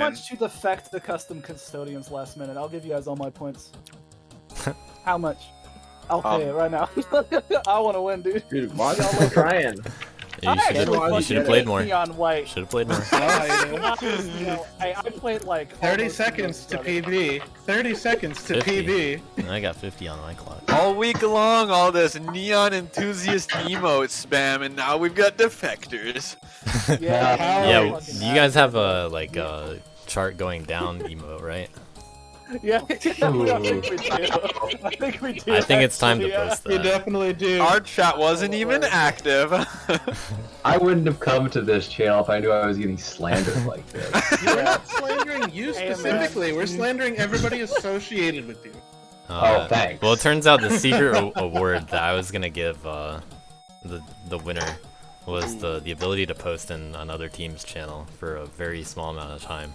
much to defect the custom custodians last minute? I'll give you guys all my points. How much? I'll pay it right now. I want to win, dude. Dude, why y'all trying? You should have played more. Neon White. Should have played more. I played like 30 seconds to PB. 30 seconds to 50. PB. I got 50 on my clock. All week long, all this neon enthusiast emote spam, and now we've got defectors. Yeah, you guys have a like a chart going down emote, right? Yeah, I think we do. I think we do. I think it's time to actually, post You that. definitely do. Our chat wasn't even active. I wouldn't have come to this channel if I knew I was getting slandered like this. We're not slandering you Hey, man. specifically. We're slandering everybody associated with you. Oh, thanks. Well, it turns out the secret award that I was gonna give the winner was the ability to post in another team's channel for a very small amount of time.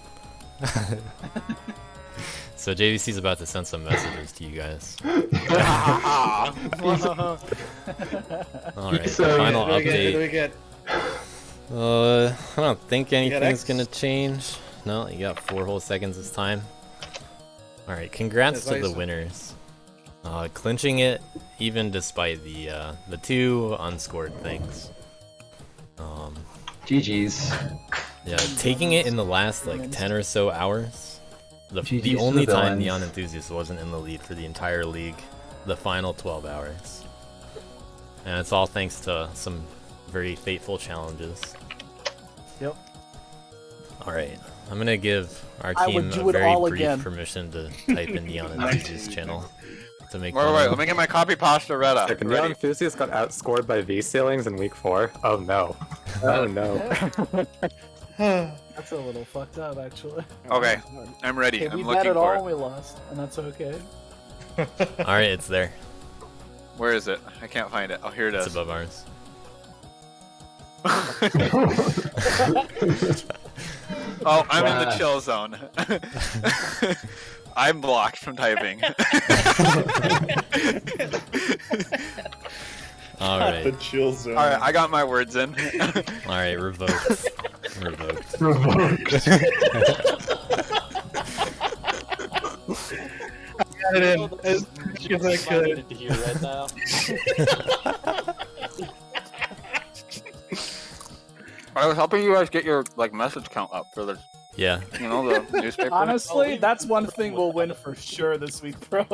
So JVC's about to send some messages to you guys. Alright, So, final What do we update. get? I don't think anything's X? gonna change. No, you got 4 whole seconds this time. Alright, congrats to the Decisive. winners. Clinching it even despite the 2 unscored things. GG's. Yeah, taking it in the last like 10 or so hours. The GG's only to the time villains. Neon Enthusiast wasn't in the lead for the entire league, the final 12 hours. And it's all thanks to some very fateful challenges. Yep. Alright, I'm gonna give our I team would a do it very all brief again. permission to type in Neon Enthusiast channel to make Wait, fun wait, of let me get my copy pasta Retta. If Neon Ready? Enthusiast got outscored by V-Sailings in week 4, oh no. Oh no. That's a little fucked up, actually. Okay, I'm ready. Okay, I'm we bet looking it all for and it. we lost, and that's okay. Alright, it's there. Where is it? I can't find it. Oh, here it It's is. above ours. Oh, I'm in the chill zone. I'm blocked from typing. Alright, chill zone. Alright, I got my words in. alright, revoked. Revoked. Got it in as much as I could. to hear right now. I was helping you guys get your like message count up for the, Yeah, you know, the newspaper. Honestly, that's one thing we'll win for sure this week, bro.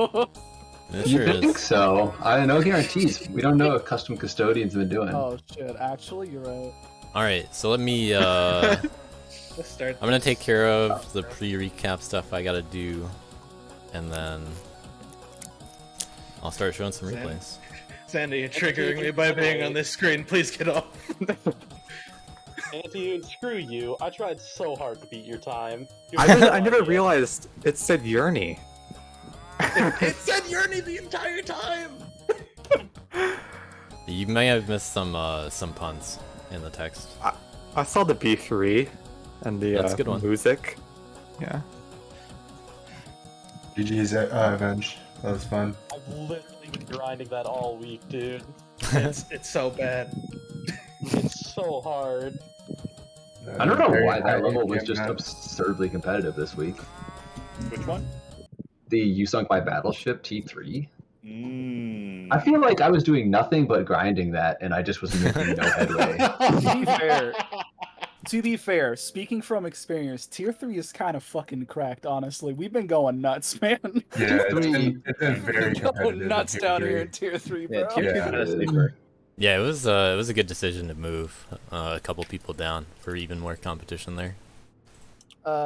it You sure think is. so? I have no guarantees. We don't know what custom custodians have been doing. Oh shit, actually, you're right. Alright, so let me Let's start. I'm gonna take care of the pre-recap stuff I gotta do, and then I'll start showing some Zen. replays. Sandy, you're triggering me by being on this screen. Please get off. Anti, screw you. I tried so hard to beat your time. I never realized it said Yearny. It said Yearny the entire time. You may have missed some puns in the text. I saw the B3 and the That's a good one. music. Yeah. GG's Avenge. That was fun. I've literally been grinding that all week, dude. It's so bad. It's so hard. I don't know Very why that high level was APM just map. absurdly competitive this week. Which one? The You Sunk My Battleship T3. Mmm. I feel like I was doing nothing but grinding that, and I just was making no headway. To be fair, speaking from experience, tier 3 is kind of fucking cracked, honestly. We've been going nuts, man. Yeah, it's been very Going competitive. nuts in down tier here three. in tier 3, bro. Yeah, tier Yeah. two is sleeper. Yeah, it was a good decision to move a couple people down for even more competition there.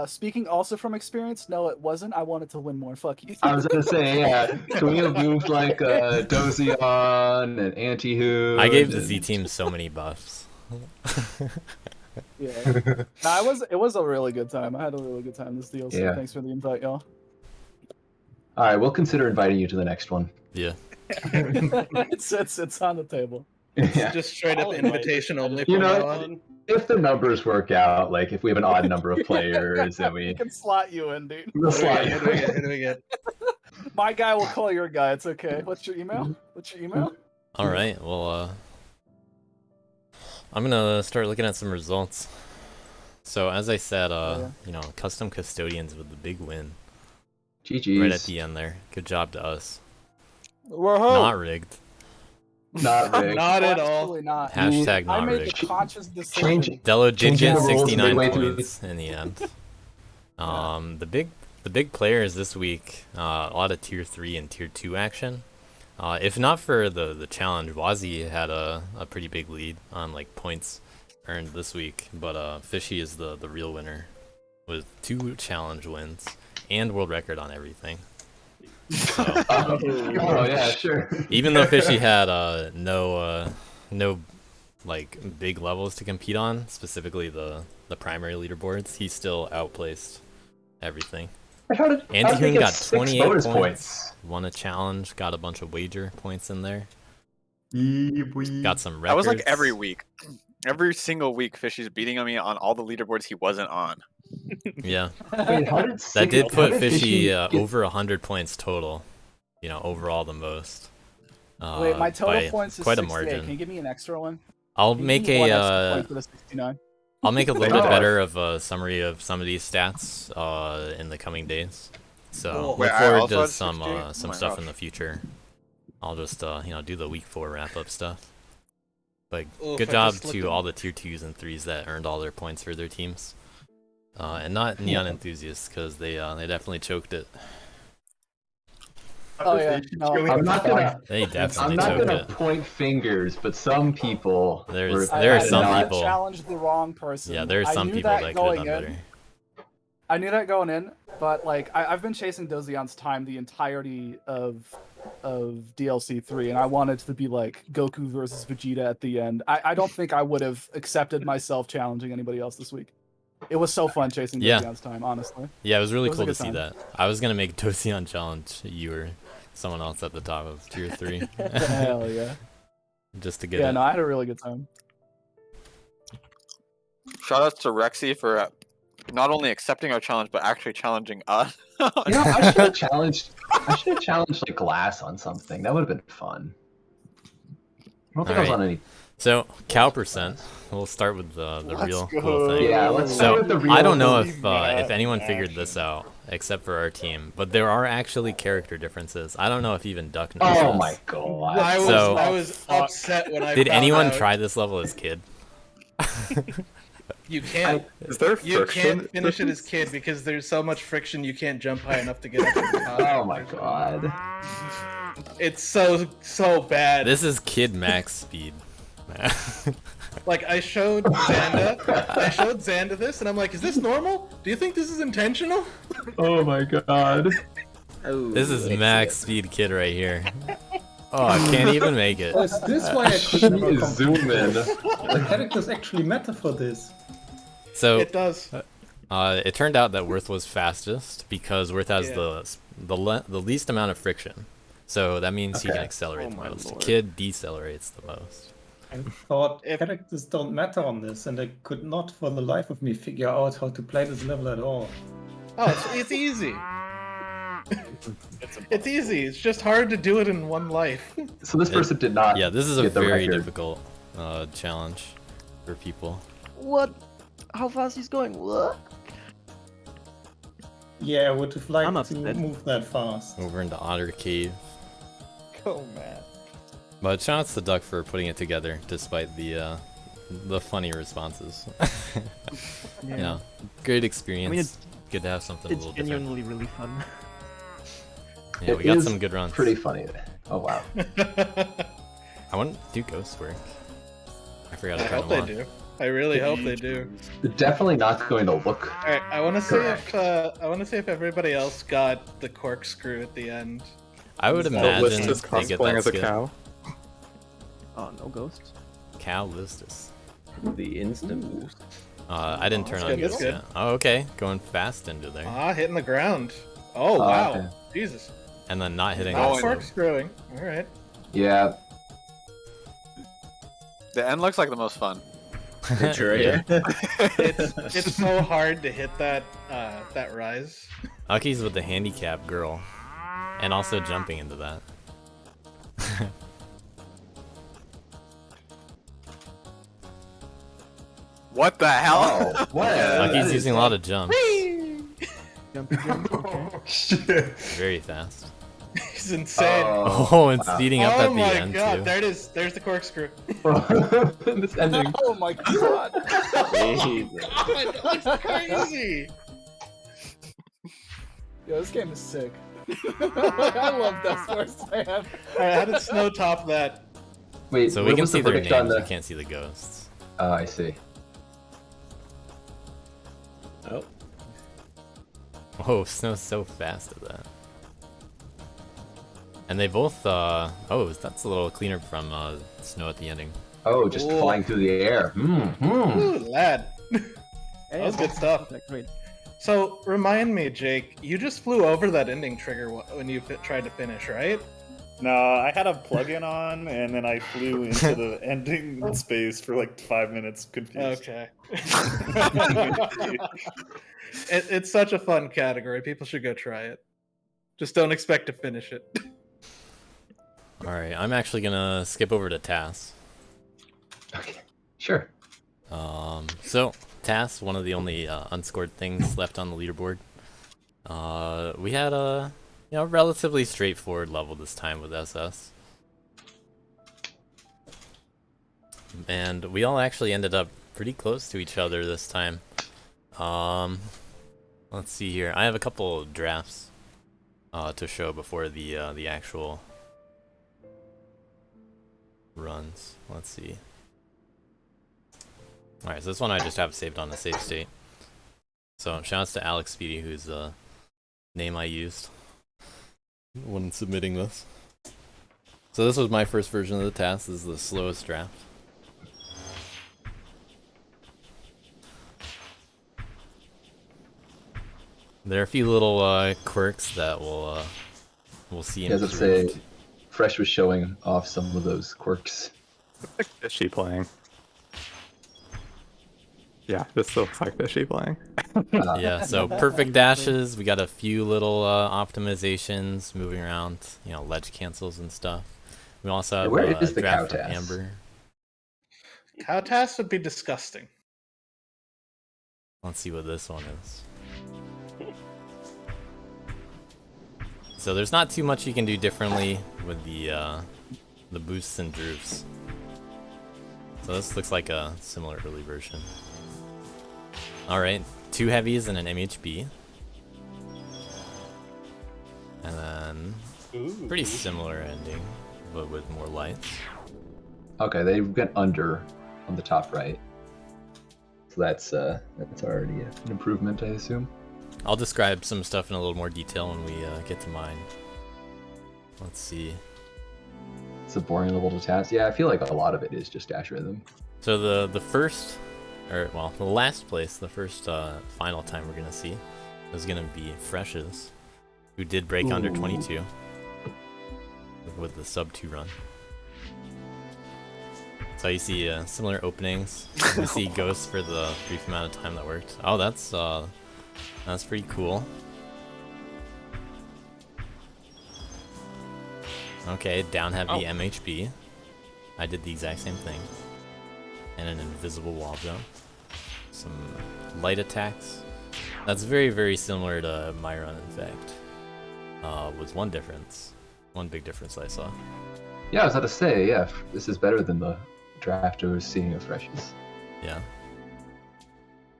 Speaking also from experience, no, it wasn't. I wanted to win more. Fuck you. I was gonna say, yeah, can we have moved like Dozion and Anti-Who? I gave the Z team so many buffs. Yeah. Nah, it was a really good time. I had a really good time this deal. So Yeah. thanks for the invite, y'all. All right, we'll consider inviting you to the next one. Yeah. it's on the table. Yeah. Just straight up I'll invite invitation only. You from know, now on. If the numbers work out, like if we have an odd number of players and We we can slot you in, dude. we'll slide. Who do we get? Who do we get? My guy will call your guy. It's okay. What's your email? What's your email? All right. Well, I'm gonna start looking at some results. So as I said, yeah. you know, Custom Custodians with the big win GG's. right at the end there. Good job to us. Whoa. Not rigged. Not rigged. Not at all. Absolutely not. Hashtag I not made rigged. the conscious decision. Change it. Delo did Changing get the rules 69 midway through. points in the end. The big players this week, a lot of tier 3 and tier 2 action. If not for the challenge, Wazi had a pretty big lead on like points earned this week, but Fishy is the real winner with 2 challenge wins and world record on everything. So, Oh yeah, sure. even though Fishy had no like big levels to compete on, specifically the primary leaderboards, he still outplaced everything. How did Anti-Hoon they get got 6 28 bonus points, won a challenge, got a bunch of wager points in there, got some records. That was like every week. Every single week, Fishy's beating on me on all the leaderboards he wasn't on. Yeah, Wait, how did that did how put did Fishy get- over 100 points total. You know, overall the most. Wait, my total by points is quite a 68. margin. Can you give me an extra one? I'll Can you make give me one extra a point for the 69? I'll make a little They bit are. better of a summary of some of these stats in the coming days. So Cool. look Wait, I forward also to had some 60? Oh some my stuff gosh. in the future. I'll just you know, do the week 4 wrap up stuff. But Oof, good I job just looked to at- all the tier 2s and 3s that earned all their points for their teams. And not Neon Enthusiasts, because they definitely choked it. Oh yeah, no, I'm not gonna. They I'm definitely not choked gonna it. point fingers, but some people. There's- were- there are I some not people- challenged the wrong person. Yeah, there are I some knew people that could have going done in. better. I knew that going in, but like I've been chasing Dozion's time the entirety of DLC 3, and I wanted to be like Goku versus Vegeta at the end. I don't think I would have accepted myself challenging anybody else this week. It was so fun chasing Yeah. Dozion's time, honestly. Yeah, it was really It was a cool to good see time. that. I was gonna make Dosion challenge you or someone else at the top of tier 3. Hell yeah. Just to get Yeah, it. no, I had a really good time. Shout outs to Rexy for not only accepting our challenge but actually challenging us. You know, I should have challenged. I should have challenged like Glass on something. That would have been fun. I don't think I was Alright. on any. So, cow percent. We'll start with the Let's real go. cool thing. Yeah, let's So, start with the real. I don't know Believe if that anyone in figured this out, except for our team, but there are actually character differences. I don't know if even Duck knows Oh this. my god. I was So- upset when I Did found anyone out. try this level as kid? You can't. Is there You friction? can't finish it as kid because there's so much friction you can't jump high enough to get up to the top. Oh my god. It's so bad. This is kid max speed. Like I showed Xanda this, and I'm like, is this normal? Do you think this is intentional? Oh my god. This is max speed kid right here. Oh, I can't even make it. Is this why I could never Please zoom in. The characters actually matter for this. So, It does. it turned out that Worth was fastest because Worth has Yeah. the least amount of friction. So that means he can Okay. accelerate the my most. lord. Kid decelerates the most. I thought If- characters don't matter on this, and I could not for the life of me figure out how to play this level at all. Oh, it's easy. It's easy. It's just hard to do it in one life. So this person did not. Yeah, this is a get the very record. difficult challenge for people. What? How fast he's going? What? Yeah, I would have liked I'm to upset. move that fast. Over into Otter Cave. Oh man. But shout outs to Duck for putting it together despite the funny responses. You know, great experience. it's- Good to have something a It's little different. genuinely really fun. Yeah, It we got is some good runs. Pretty funny. Oh wow. I want to do Ghost Work. I forgot I to turn hope them they on. do. I really hope they do. Definitely not going to look. All right, I want to see Correct. if everybody else got the corkscrew at the end. I would So imagine List is they get cosplaying that as a skill. cow. Oh, no ghosts. Cal Listus. The instant boost. I didn't turn That's on good, that's Ghost good. yet. Oh, okay. Going fast into there. Ah, hitting the ground. Oh wow, okay. Jesus. And then not hitting Oh, Not the corkscrewing. All right. Yeah. The end looks like the most fun. Yeah. It's so hard to hit that that rise. Aki's with the handicap girl. And also jumping into that. What the hell? Oh, what? Lucky's using a lot of jumps. Jumpy jump, okay. Shit. Very fast. He's insane. Oh, and wow. speeding up Oh at the my end god, too. there it is. There's the corkscrew. This ending. Oh my god. Jesus. God, that's crazy. Yo, this game is sick. I love Death Force, man. Alright, how did Snow top that? Wait, So what we can was the see their verdict names, on the- we can't see the ghosts. Oh, I see. Oh. Oh, Snow's so fast at that. And they both, oh, that's a little cleaner from Snow at the ending. Oh, just Ooh. flying through the air. Ooh, lad. Hey, was good stuff. Great. So, remind me, Jake, you just flew over that ending trigger when you tried to finish, right? No, I had a plugin on, and then I flew into the ending space for like 5 minutes, confused. Okay. It's such a fun category. People should go try it. Just don't expect to finish it. Alright, I'm actually gonna skip over to TAS. Okay, sure. So, TAS, one of the only unscored things left on the leaderboard. We had a relatively straightforward level this time with SS. And we all actually ended up pretty close to each other this time. Let's see here. I have a couple of drafts to show before the actual runs. Let's see. Alright, so this one I just have saved on a save state. So shoutouts to Alex Speedy, who's the name I used when submitting this. So this was my first version of the task. This is the slowest draft. There are a few little quirks that we'll see As I improved. say, Fresh was showing off some of those quirks. Fishy playing. Yeah, this still looks like Fishy playing. Yeah, so perfect dashes. We got a few little optimizations moving around, ledge cancels and stuff. We also have Where is the draft cow from task? Amber. Cow task would be disgusting. Let's see what this one is. So there's not too much you can do differently with the boosts and droofs. So this looks like a similar early version. Alright, 2 heavies and an MHB. And then pretty similar ending, but with more lights. Okay, they went under on the top right. So that's already an improvement, I assume. I'll describe some stuff in a little more detail when we get to mine. Let's see. It's a boring level to task. Yeah, I feel like a lot of it is just dash rhythm. So the first, or well, the last place, the first final time we're gonna see is gonna be Fresh's, who did break under 22 with the sub 2 run. So you see similar openings. You see ghosts for the brief amount of time that worked. Oh, that's pretty cool. Okay, down heavy MHB. I did the exact same thing. And an invisible wall jump. Some light attacks. That's very, very similar to my run, in fact. Was one difference. One big difference I saw. Yeah, I was about to say, yeah, this is better than the draft I was seeing of Fresh's. Yeah.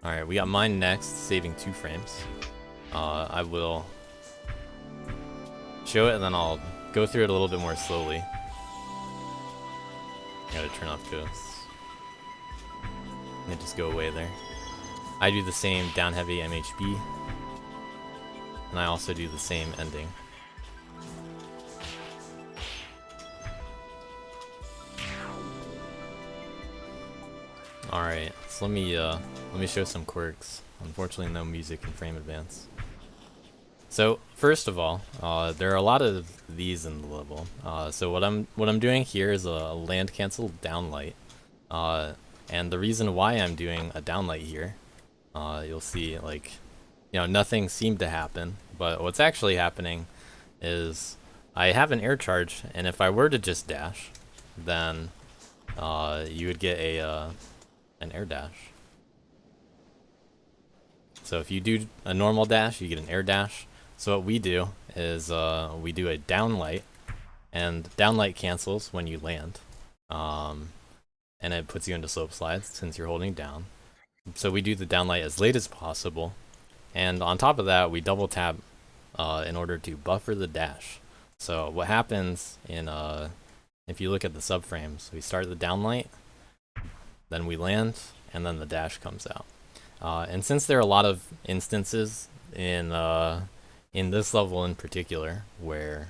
Alright, we got mine next, saving 2 frames. I will show it and then I'll go through it a little bit more slowly. Gotta turn off ghosts. And they just go away there. I do the same down heavy MHB. And I also do the same ending. Alright, so let me show some quirks. Unfortunately no music in frame advance. So first of all, there are a lot of these in the level. So what I'm doing here is a land cancel downlight. And the reason why I'm doing a downlight here, you'll see like, nothing seemed to happen, but what's actually happening is I have an air charge, and if I were to just dash, then you would get an air dash. So if you do a normal dash, you get an air dash. So what we do is we do a downlight, and downlight cancels when you land, and it puts you into slope slides since you're holding down. So we do the downlight as late as possible, and on top of that, we double tap in order to buffer the dash. So what happens in if you look at the subframes, we start the downlight, then we land, and then the dash comes out. And since there are a lot of instances in this level in particular where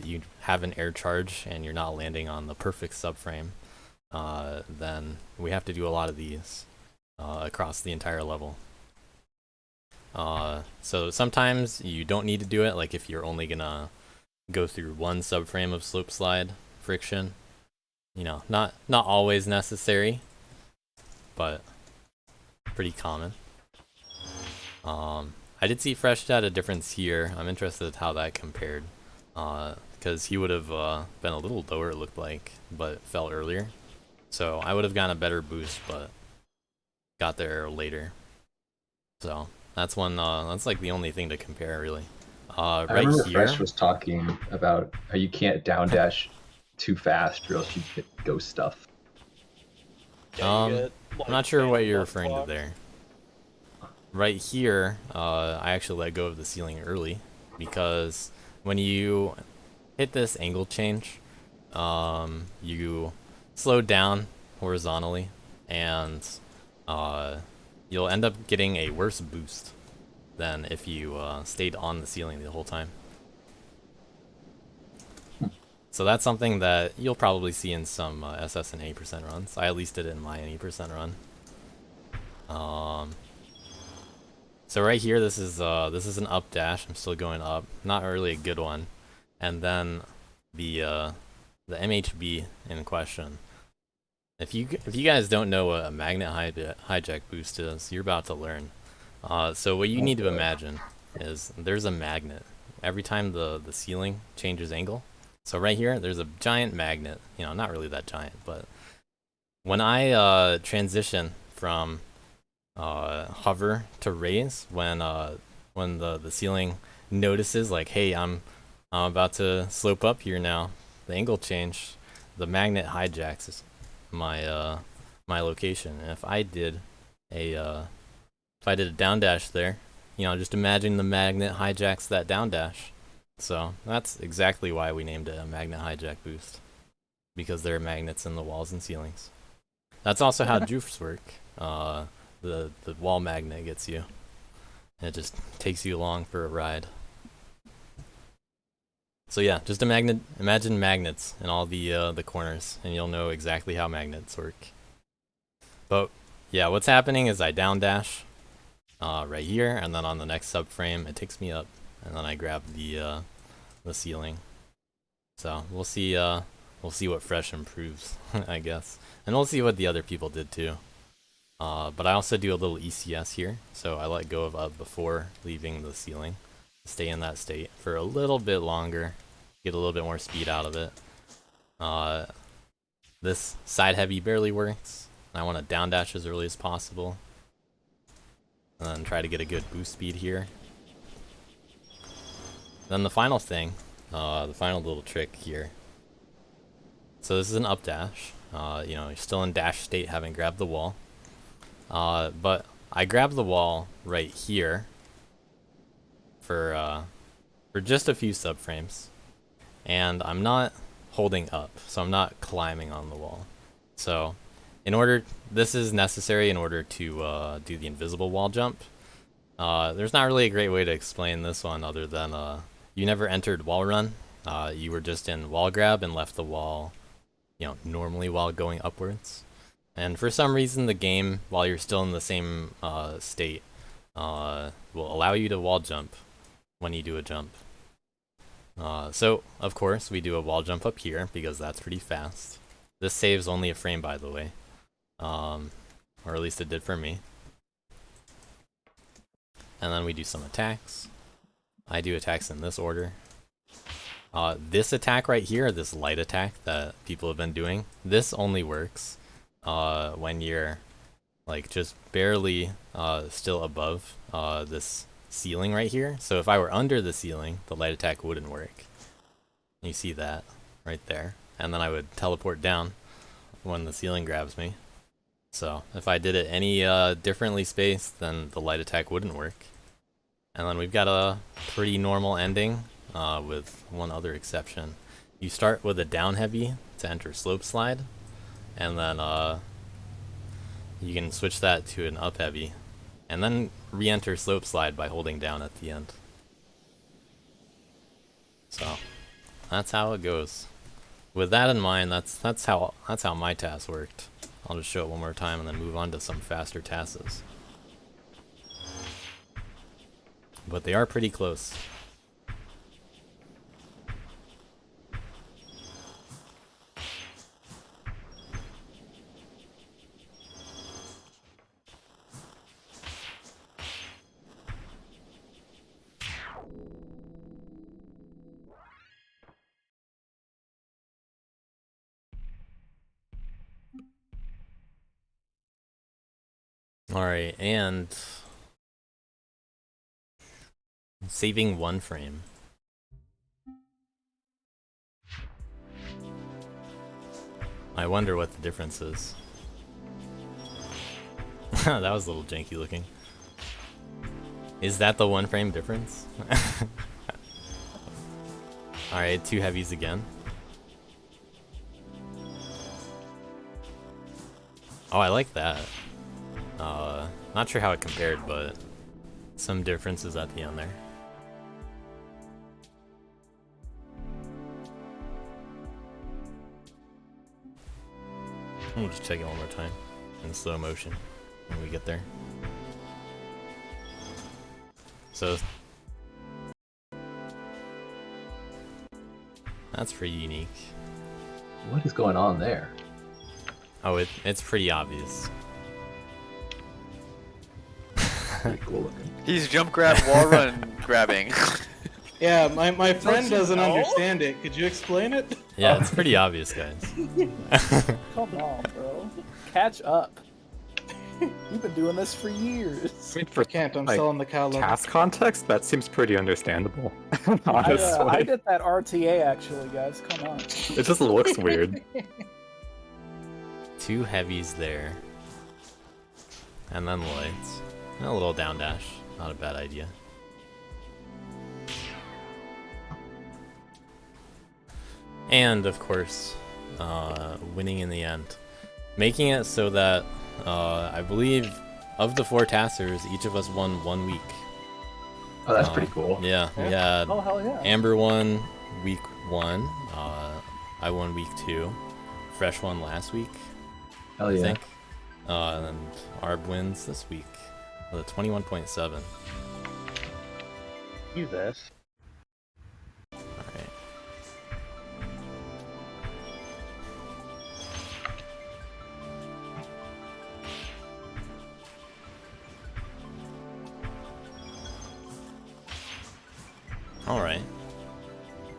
you have an air charge and you're not landing on the perfect subframe, then we have to do a lot of these across the entire level. So sometimes you don't need to do it, like if you're only gonna go through one subframe of slope slide friction. You know, not always necessary, but pretty common. I did see Fresh had a difference here. I'm interested how that compared, because he would have been a little lower, it looked like, but fell earlier. So I would have gotten a better boost, but got there later. So that's one. That's like the only thing to compare, really. I Right remember here. Fresh was talking about how you can't down dash too fast or else you get ghost stuff. I'm not sure what you're referring to there. Right here, I actually let go of the ceiling early because when you hit this angle change, you slow down horizontally, and you'll end up getting a worse boost than if you stayed on the ceiling the whole time. So that's something that you'll probably see in some SS and 80% runs. I at least did it in my 80% run. So right here, this is an up dash. I'm still going up, not really a good one. And then the MHB in question. If you guys don't know what a magnet hijack boost is, you're about to learn. So what you need to imagine is there's a magnet every time the ceiling changes angle. So right here, there's a giant magnet. You know, not really that giant, but when I transition from hover to raise, when the ceiling notices like, hey, I'm about to slope up here now, the angle change, the magnet hijacks my my location. And if I did a down dash there, you know, just imagine the magnet hijacks that down dash. So that's exactly why we named it a magnet hijack boost, because there are magnets in the walls and ceilings. That's also how jufes work. The wall magnet gets you. It just takes you along for a ride. So yeah, just imagine magnets in all the corners, and you'll know exactly how magnets work. But yeah, what's happening is I down dash right here, and then on the next subframe it takes me up, and then I grab the ceiling. So we'll see what Fresh improves, I guess, and we'll see what the other people did too. But I also do a little ECS here, so I let go of up before leaving the ceiling. Stay in that state for a little bit longer, get a little bit more speed out of it. This side heavy barely works. I want to down dash as early as possible, and then try to get a good boost speed here. Then the final thing, the final little trick here. So this is an up dash. You know, you're still in dash state, haven't grabbed the wall. But I grab the wall right here for just a few subframes, and I'm not holding up, so I'm not climbing on the wall. So this is necessary in order to do the invisible wall jump. There's not really a great way to explain this one other than you never entered wall run. You were just in wall grab and left the wall, you know, normally while going upwards. And for some reason, the game, while you're still in the same state, will allow you to wall jump when you do a jump. So, of course, we do a wall jump up here, because that's pretty fast. This saves only a frame, by the way. Or at least it did for me. And then we do some attacks. I do attacks in this order. This attack right here, this light attack that people have been doing, this only works when you're like just barely still above this ceiling right here. So if I were under the ceiling, the light attack wouldn't work. You see that right there. And then I would teleport down when the ceiling grabs me. So if I did it any differently spaced, then the light attack wouldn't work. And then we've got a pretty normal ending with one other exception. You start with a down heavy to enter slope slide, and then you can switch that to an up heavy, and then re-enter slope slide by holding down at the end. So that's how it goes. With that in mind, that's how my task worked. I'll just show it one more time and then move on to some faster tasks. But they are pretty close. Alright, and saving one frame. I wonder what the difference is. That was a little janky looking. Is that the one frame difference? Alright, 2 heavies again. Oh, I like that. Not sure how it compared, but some differences at the end there. We'll just check it one more time in slow motion when we get there. So that's pretty unique. What is going on there? Oh, it's pretty obvious. Pretty cool looking. He's jump grab, wall run grabbing. Yeah, my friend Don't you doesn't know? understand it. Could you explain it? Yeah, it's pretty obvious, guys. Come on, bro. Catch up. You've been doing this for years. I mean, for Can't. I'm like, still on the cow level. task context, that seems pretty understandable. Honestly, I did that RTA actually, guys. Come on. it just looks weird. 2 heavies there. And then lights. And a little down dash. Not a bad idea. And, of course, winning in the end. Making it so that, I believe, of the 4 taskers, each of us won 1 week. Oh, that's pretty cool. Yeah, we had Oh, hell yeah. Amber won week 1. I won week 2. Fresh won last week, Hell I yeah. think. And Arb wins this week with a 21.7. You this. Alright. Alright.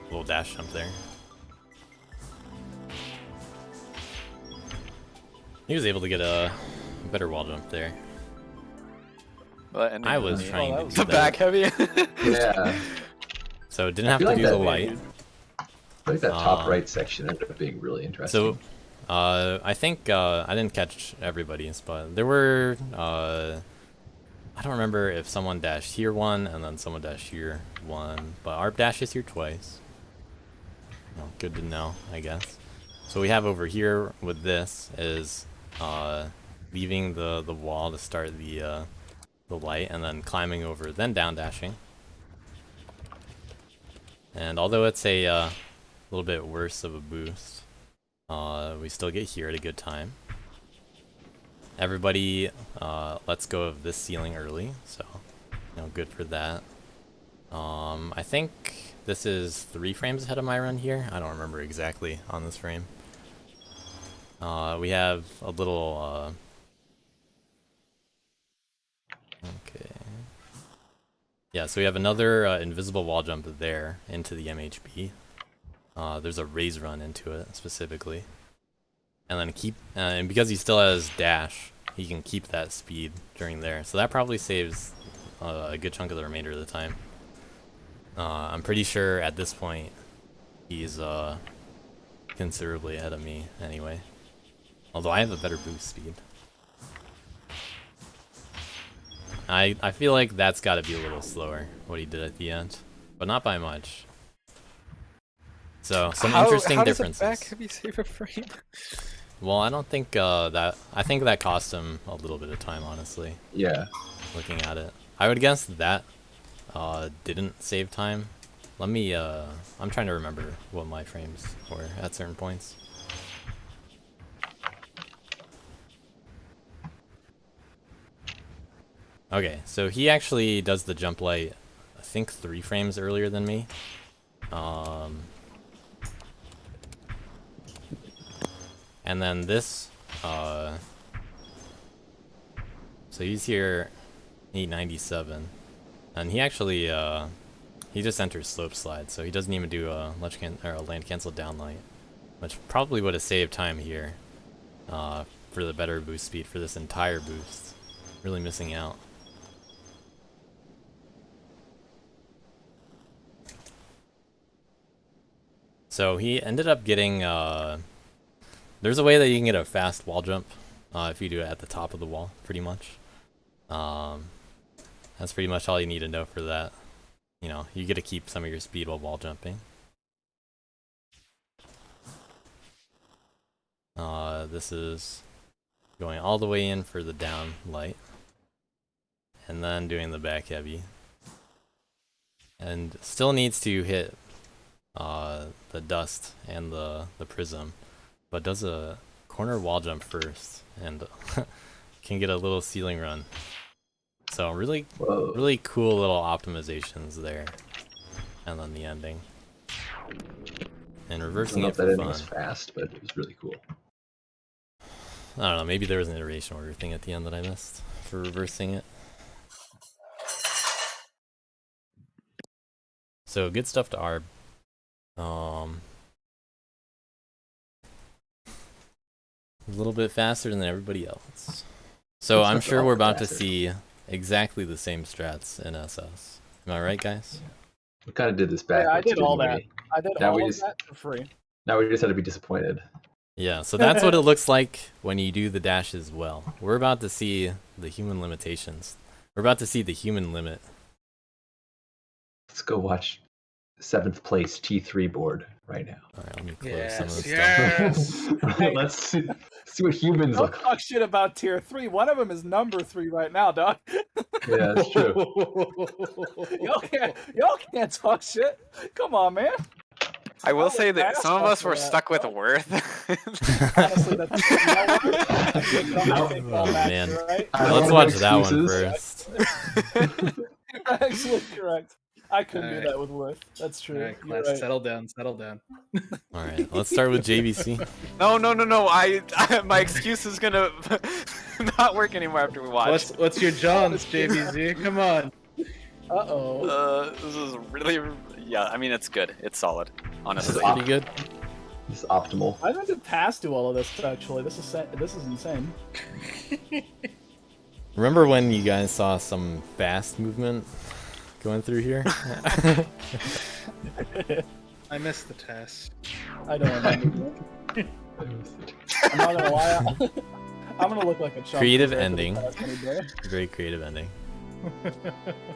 Little dash jump there. He was able to get a better wall jump there. But I was trying to do the back that. heavy. Yeah. So didn't have feel to like do that- the light. I think that top Uh, right section ended up being really interesting. So, I think I didn't catch everybody's, but there were I don't remember if someone dashed here 1 and then someone dashed here 1, but Arb dashes here twice. Well, good to know, I guess. So we have over here with this is leaving the wall to start the light, and then climbing over, then down dashing. And although it's a little bit worse of a boost, we still get here at a good time. Everybody lets go of this ceiling early, so good for that. I think this is 3 frames ahead of my run here. I don't remember exactly on this frame. We have a little okay. Yeah, so we have another invisible wall jump there into the MHB. There's a raise run into it specifically. And then and because he still has dash, he can keep that speed during there. So that probably saves a good chunk of the remainder of the time. I'm pretty sure at this point he's considerably ahead of me anyway. Although I have a better boost speed. I feel like that's got to be a little slower, what he did at the end. But not by much. So, some interesting differences. How does it back heavy save a frame? Well, I don't think I think that cost him a little bit of time, honestly. Yeah. Looking at it. I would guess that didn't save time. Let me, I'm trying to remember what my frames were at certain points. Okay, so he actually does the jump light, I think 3 frames earlier than me. And then this, so he's here 897, and he actually, he just enters slope slide, so he doesn't even do a land cancel down light, which probably would have saved time here, for the better boost speed for this entire boost. Really missing out. So he ended up getting, there's a way that you can get a fast wall jump, if you do it at the top of the wall, pretty much. That's pretty much all you need to know for that. You know, you get to keep some of your speed while wall jumping. This is going all the way in for the down light, and then doing the back heavy. And still needs to hit the dust and the prism, but does a corner wall jump first and can get a little ceiling run. So really cool little optimizations there, and then the ending and reversing it for that fun. was fast, but it was really cool. I don't know, maybe there was an iteration order thing at the end that I missed for reversing it. So good stuff to Arb. A little bit faster than everybody else. So I'm sure we're about to see exactly the same strats in SS. Am I right, guys? We kind of did this backwards. Yeah, I did all didn't that. we? I did Now all we of just- that for free. Now we just had to be disappointed. Yeah, so that's what it looks like when you do the dash as well. We're about to see the human limitations. We're about to see the human limit. Let's go watch 7th place T3 board right now. Alright, let me close some of this Yes. stuff. Let's see what humans Don't look like. talk shit about tier 3. One of them is number 3 right now, dog. Yeah, that's true. y'all can't talk shit. Come on, man. I will I say was that fast some of off us were that. stuck with Worth. Honestly, that's I think all Oh, match, man. right? I Let's don't watch have that one excuses. first. You're actually correct. I couldn't Alright. do that with Worth. That's true. Alright, You're class, right. settle down, settle down. Alright, let's start with JVC. No. My excuse is gonna not work anymore after we watch. What's your Johns, JVZ? Come on. Uh-oh. This is really, yeah. I mean, it's good. It's solid, honestly. Pretty good. This is optimal. I didn't do pass do all of this, actually. This is insane. Remember when you guys saw some fast movement going through here? I missed the test. I don't remember. I'm not gonna lie. I'm gonna look like a chump. Creative compared to the ending. past any day. Very creative ending.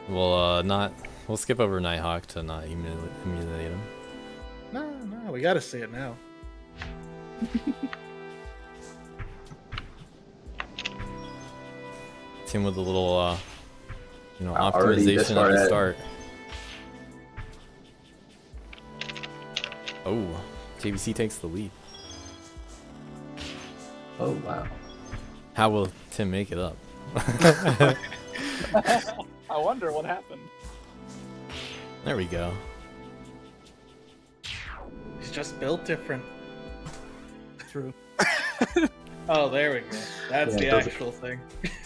We'll skip over Nighthawk to not humiliate him. No, we gotta see it now. Tim with a little, Already this optimization far at the ahead. start. Oh, JVC takes the lead. Oh, wow. How will Tim make it up? I wonder what happened. There we go. He's just built different. True. Oh, there we go. That's Yeah, the it doesn't- actual thing.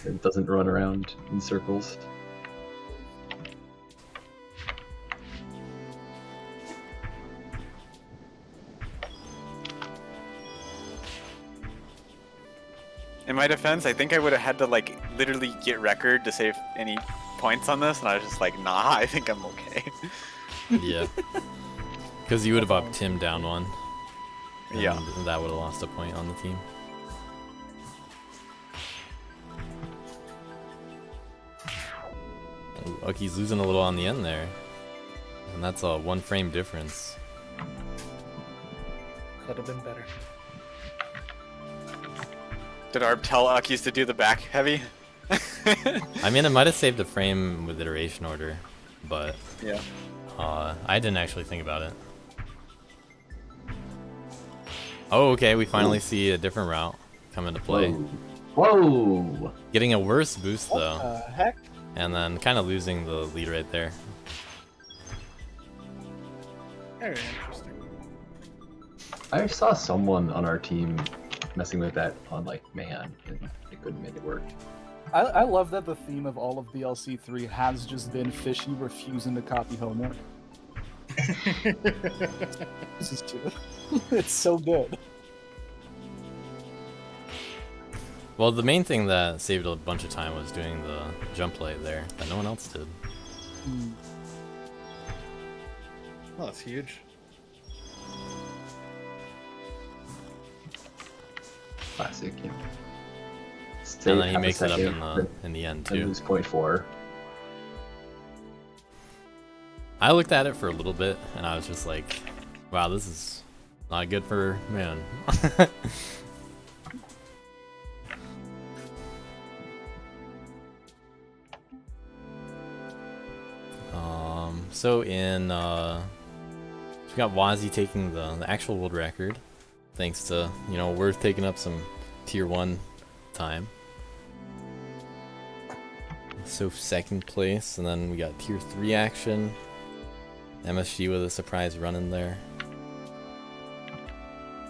It doesn't run around in circles. In my defense, I think I would have had to like literally get record to save any points on this, and I was just like, nah, I think I'm okay. Yeah. Because you would have upped him down one. And Yeah. that would have lost a point on the team. Ooh, Ucky's losing a little on the end there. And that's a 1 frame difference. Could have been better. Did Arb tell Ukkies to do the back heavy? I mean, it might have saved a frame with iteration order, but Yeah. I didn't actually think about it. Oh, okay, we finally see a different route come into play. Whoa! Getting a worse boost What though, the heck? and then kind of losing the lead right there. Very interesting. I saw someone on our team messing with that on like man, and they couldn't make it work. I love that the theme of all of DLC 3 has just been Fishy refusing to copy homework. This is true. It's so good. Well, the main thing that saved a bunch of time was doing the jump play there that no one else did. Oh, that's huge. Classic. Yeah. And then he makes it up in the end too. Lose 0.4. I looked at it for a little bit and I was just like, wow, this is not good for man. So in we got Wazzy taking the actual world record, thanks to, you know, Worth taking up some tier 1 time. So 2nd place, and then we got tier 3 action. MSG with a surprise run in there.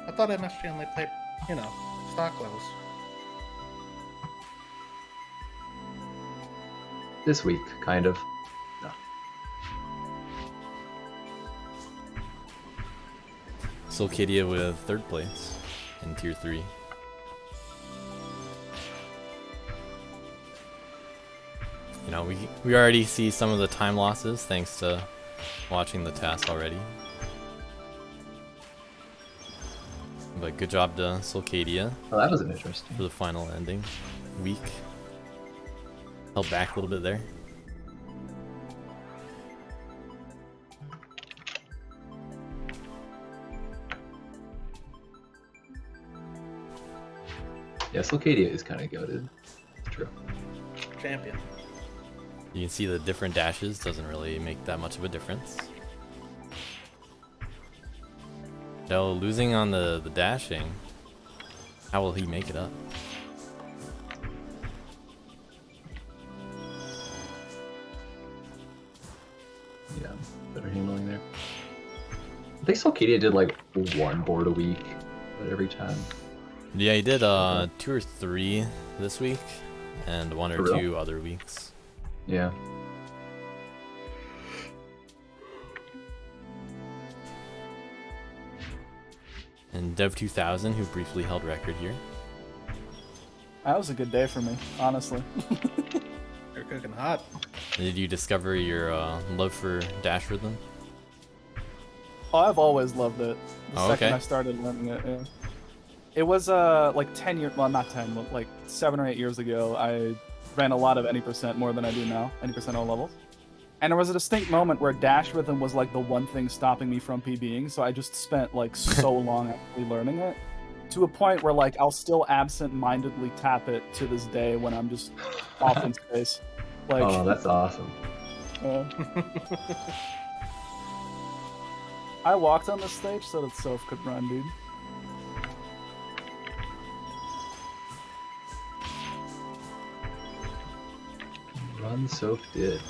I thought MSG only played, you know, stock levels. This week, kind of. No. Sulcadia with 3rd place in tier 3. You know, we already see some of the time losses thanks to watching the task already. But good job to Sulcadia. Oh, that was interesting. For the final ending. Weak. Held back a little bit there. Yeah, Sulcadia is kind of goated. It's true. Champion. You can see the different dashes doesn't really make that much of a difference. Though losing on the dashing, how will he make it up? Yeah, better handling there. I think Sulcadia did like 1 board a week, but every time. Yeah, he did 2 or 3 this week, and 1 or For real? 2 other weeks. Yeah. And Dev2000, who briefly held record here. That was a good day for me, honestly. They're cooking hot. Did you discover your love for dash rhythm? Oh, I've always loved it. The Oh, second okay. I started learning it, yeah. It was like 10 years, well, not 10, but like 7 or 8 years ago. I ran a lot of any percent more than I do now, any percent all levels. And there was a distinct moment where dash rhythm was like the one thing stopping me from PBing, so I just spent like so long actually learning it, to a point where like I'll still absent-mindedly tap it to this day when I'm just off in space. Like, Oh, that's awesome. I walked on the stage so that Soph could run, dude. Run Soph did.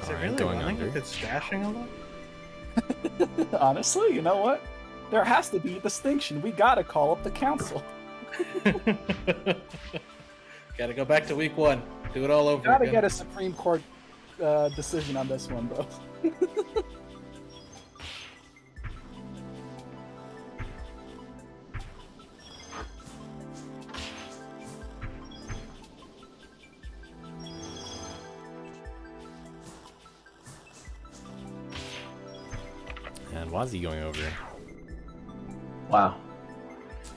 Is it Alright, really going running under. if it's dashing a lot? Honestly, you know what? There has to be a distinction. We gotta call up the council. Gotta go back to week 1. Do it all over Gotta again. get a Supreme Court decision on this one, bro. And Wazi going over. Wow.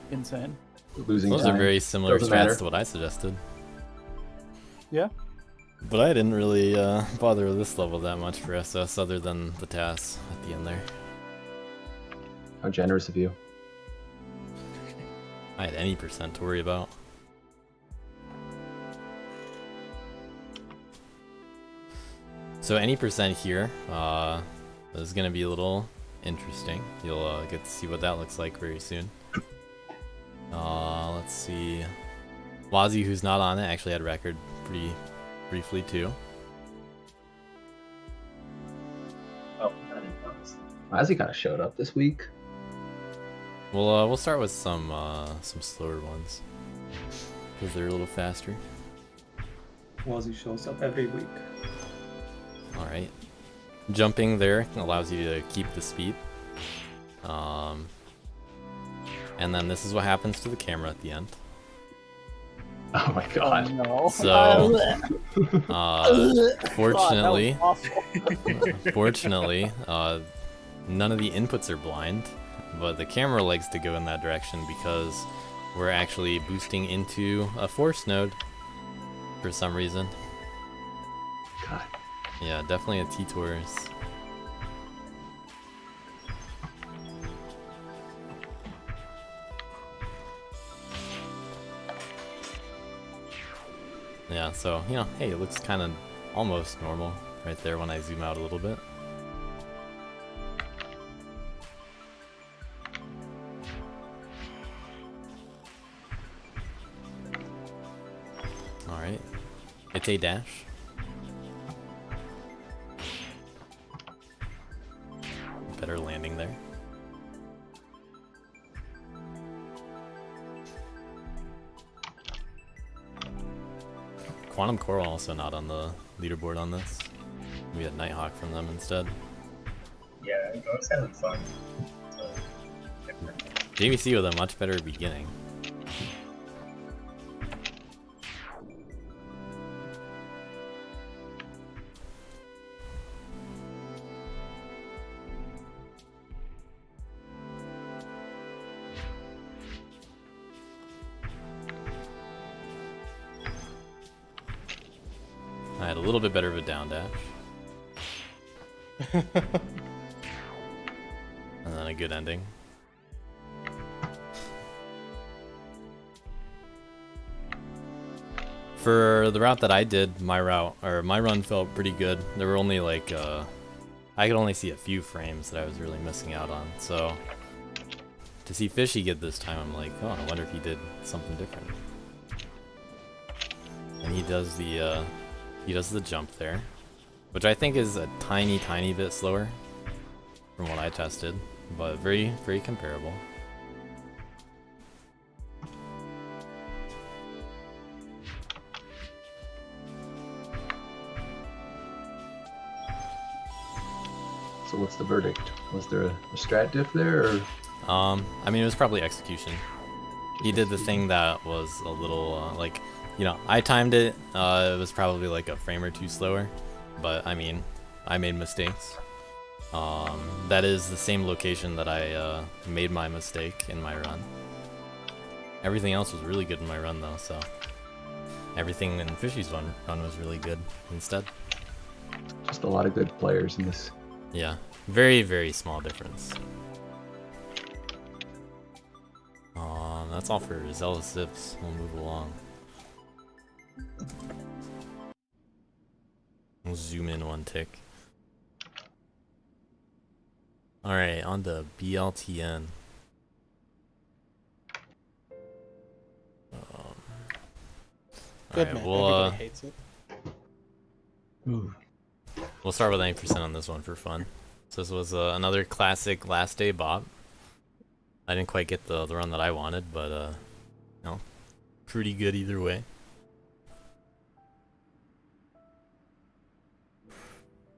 Insane. Losing Those time. are very similar Doesn't strats matter. to what I suggested. Yeah. But I didn't really bother with this level that much for SS other than the TAS at the end there. How generous of you. I had any percent to worry about. So any percent here is going to be a little interesting. You'll get to see what that looks like very soon. Let's see. Wazi, who's not on it, actually had record pretty briefly too. Ozzy kind of showed up this week. We'll start with some slower ones because they're a little faster. Wazi shows up every week. All right, jumping there allows you to keep the speed. And then this is what happens to the camera at the end. Oh my god. No. So, fortunately, fortunately, none of the inputs are blind, but the camera likes to go in that direction because we're actually boosting into a force node for some reason. God. Yeah, definitely a T-Taurus. Yeah, so, you know, hey, it looks kind of almost normal right there when I zoom out a little bit. Alright, it's a dash. Better landing there. Quantum Coral also not on the leaderboard on this. We had Nighthawk from them instead. Yeah, it was kind of fun. JVC with a much better beginning. I had a little bit better of a down dash. And then a good ending. For the route that I did, my run felt pretty good. There were only like, I could only see a few frames that I was really missing out on. So to see Fishy get this time, I'm like, oh, I wonder if he did something different. And he does the jump there, which I think is a tiny, tiny bit slower from what I tested, but very, very comparable. So what's the verdict? Was there a strat diff there, or? I mean, it was probably execution. He did the thing that was a little, like, you know, I timed it, it was probably like a frame or two slower, but I mean, I made mistakes. That is the same location that I made my mistake in my run. Everything else was really good in my run though, so everything in Fishy's run was really good instead. Just a lot of good players in this. Yeah, very, very small difference. That's all for Zealous Zips. We'll move along. We'll zoom in one tick. Alright, on to BLTN. Good Alright, man. we'll, Everybody hates it. we'll start with 90% on this one for fun. So this was another classic last day bop. I didn't quite get the run that I wanted, but you know, pretty good either way.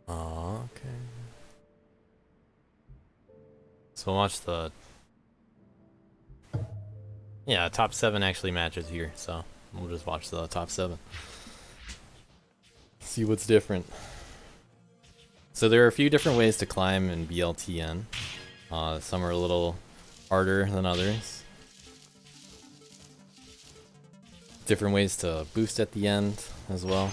Okay. So we'll watch the... Yeah, top 7 actually matches here, so we'll just watch the top 7. See what's different. So there are a few different ways to climb in BLTN. Some are a little harder than others. Different ways to boost at the end as well.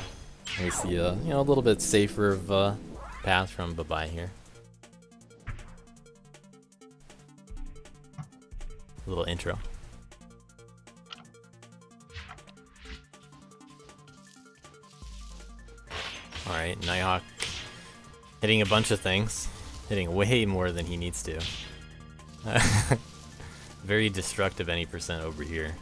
We see a a little bit safer of path from Babai here. A little intro. Alright, Nighthawk hitting a bunch of things. Hitting way more than he needs to. Very destructive any percent over here.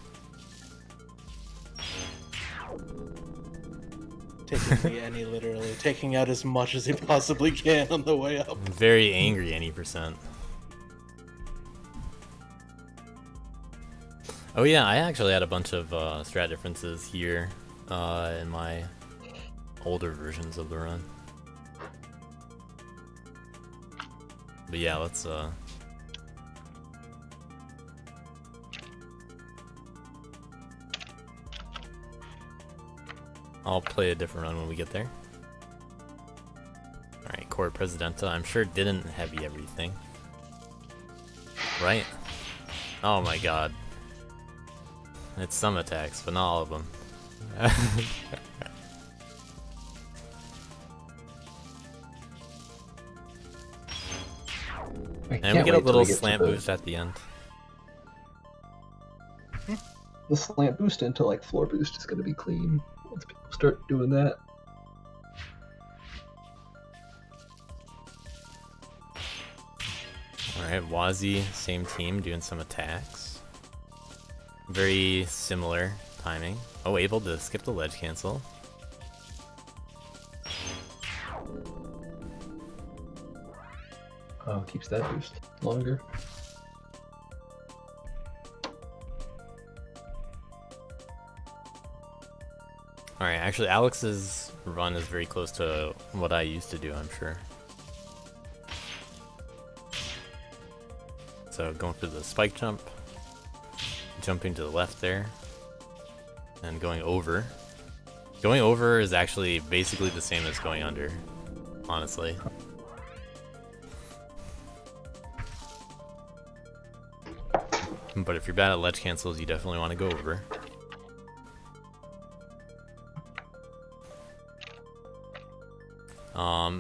Taking the Any literally, taking out as much as he possibly can on the way up. Very angry any percent. Oh yeah, I actually had a bunch of strat differences here in my older versions of the run. But yeah, let's I'll play a different run when we get there. Alright, Court Presidenta, I'm sure didn't heavy everything. Right? Oh my god. It's some attacks, but not all of them. And we get a little slant boost at the end. The slant boost into like floor boost is going to be clean once people start doing that. Alright, Wazi, same team, doing some attacks. Very similar timing. Oh, able to skip the ledge cancel. Oh, keeps that boost longer. Alright, actually Alex's run is very close to what I used to do, I'm sure. So going for the spike jump, jumping to the left there, and going over. Going over is actually basically the same as going under, honestly. But if you're bad at ledge cancels, you definitely want to go over.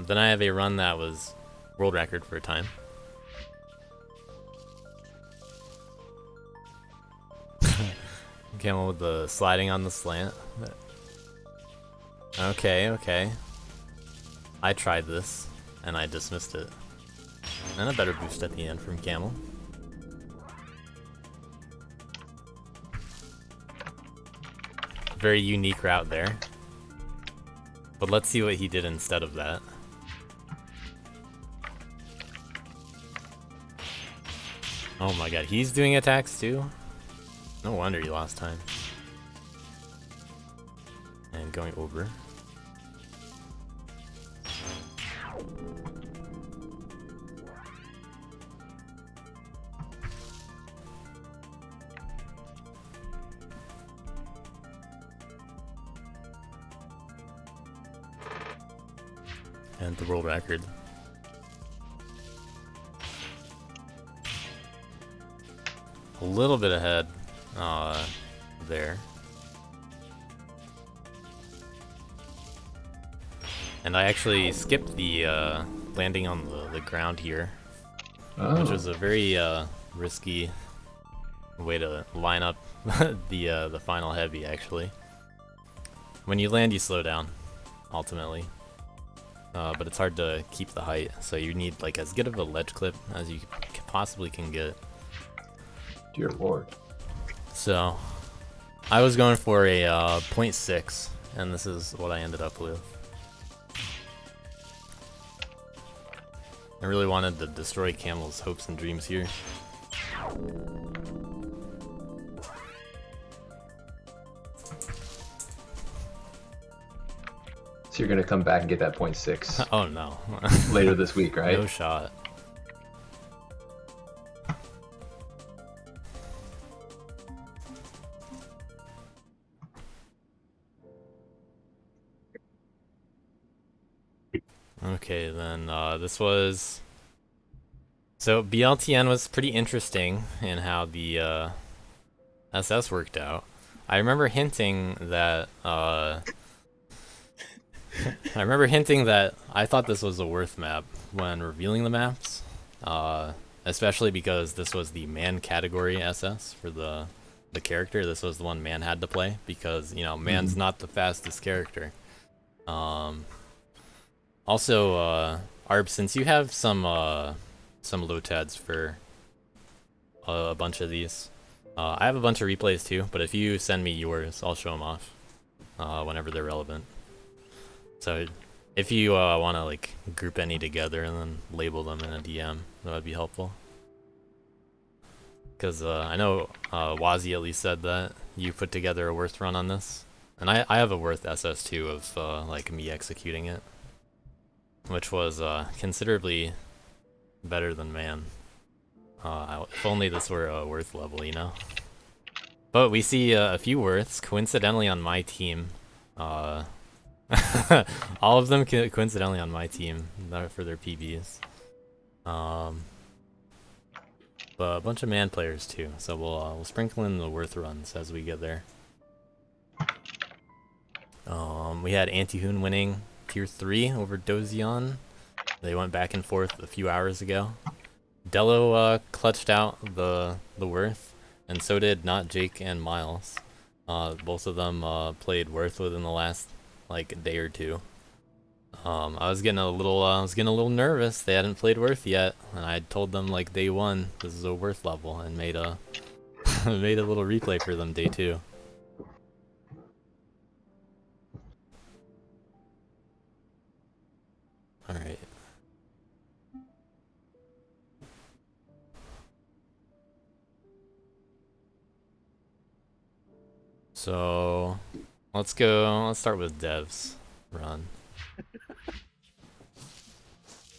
Then I have a run that was world record for a time. Camel with the sliding on the slant. Okay, okay. I tried this, and I dismissed it. And a better boost at the end from Camel. Very unique route there. But let's see what he did instead of that. Oh my god, he's doing attacks too? No wonder he lost time. And going over. And the world record. A little bit ahead there. And I actually skipped the landing on the ground here, which was a very risky way to line up the final heavy, actually. When you land, you slow down, ultimately. But it's hard to keep the height, so you need like as good of a ledge clip as you possibly can get. Dear lord. So, I was going for a 0.6, and this is what I ended up with. I really wanted to destroy Camel's hopes and dreams here. So you're gonna come back and get that 0.6. Oh no. Later this week, right? No shot. Okay, then this was So BLTN was pretty interesting in how the SS worked out. I remember hinting that I thought this was a worth map when revealing the maps, especially because this was the man category SS for the character. This was the one man had to play because, you know, man's not the fastest character. Also, Arb, since you have some LOTADs for a bunch of these, I have a bunch of replays too, but if you send me yours, I'll show them off whenever they're relevant. So if you want to like group any together and then label them in a DM, that would be helpful. Because I know Wazi at least said that you put together a Worth run on this. And I have a Worth SS2 of like me executing it, which was considerably better than man. If only this were a Worth level, you know? But we see a few Worths coincidentally on my team. All of them coincidentally on my team for their PBs. But a bunch of man players too, so we'll sprinkle in the Worth runs as we get there. We had Antihoon winning tier 3 over Dozion. They went back and forth a few hours ago. Dello clutched out the Worth, and so did Not Jake and Miles. Both of them played Worth within the last like a day or two. I was getting a little nervous. They hadn't played Worth yet, and I told them like day 1 this is a Worth level, and made a made a little replay for them day 2. All right. So let's start with Dev's run.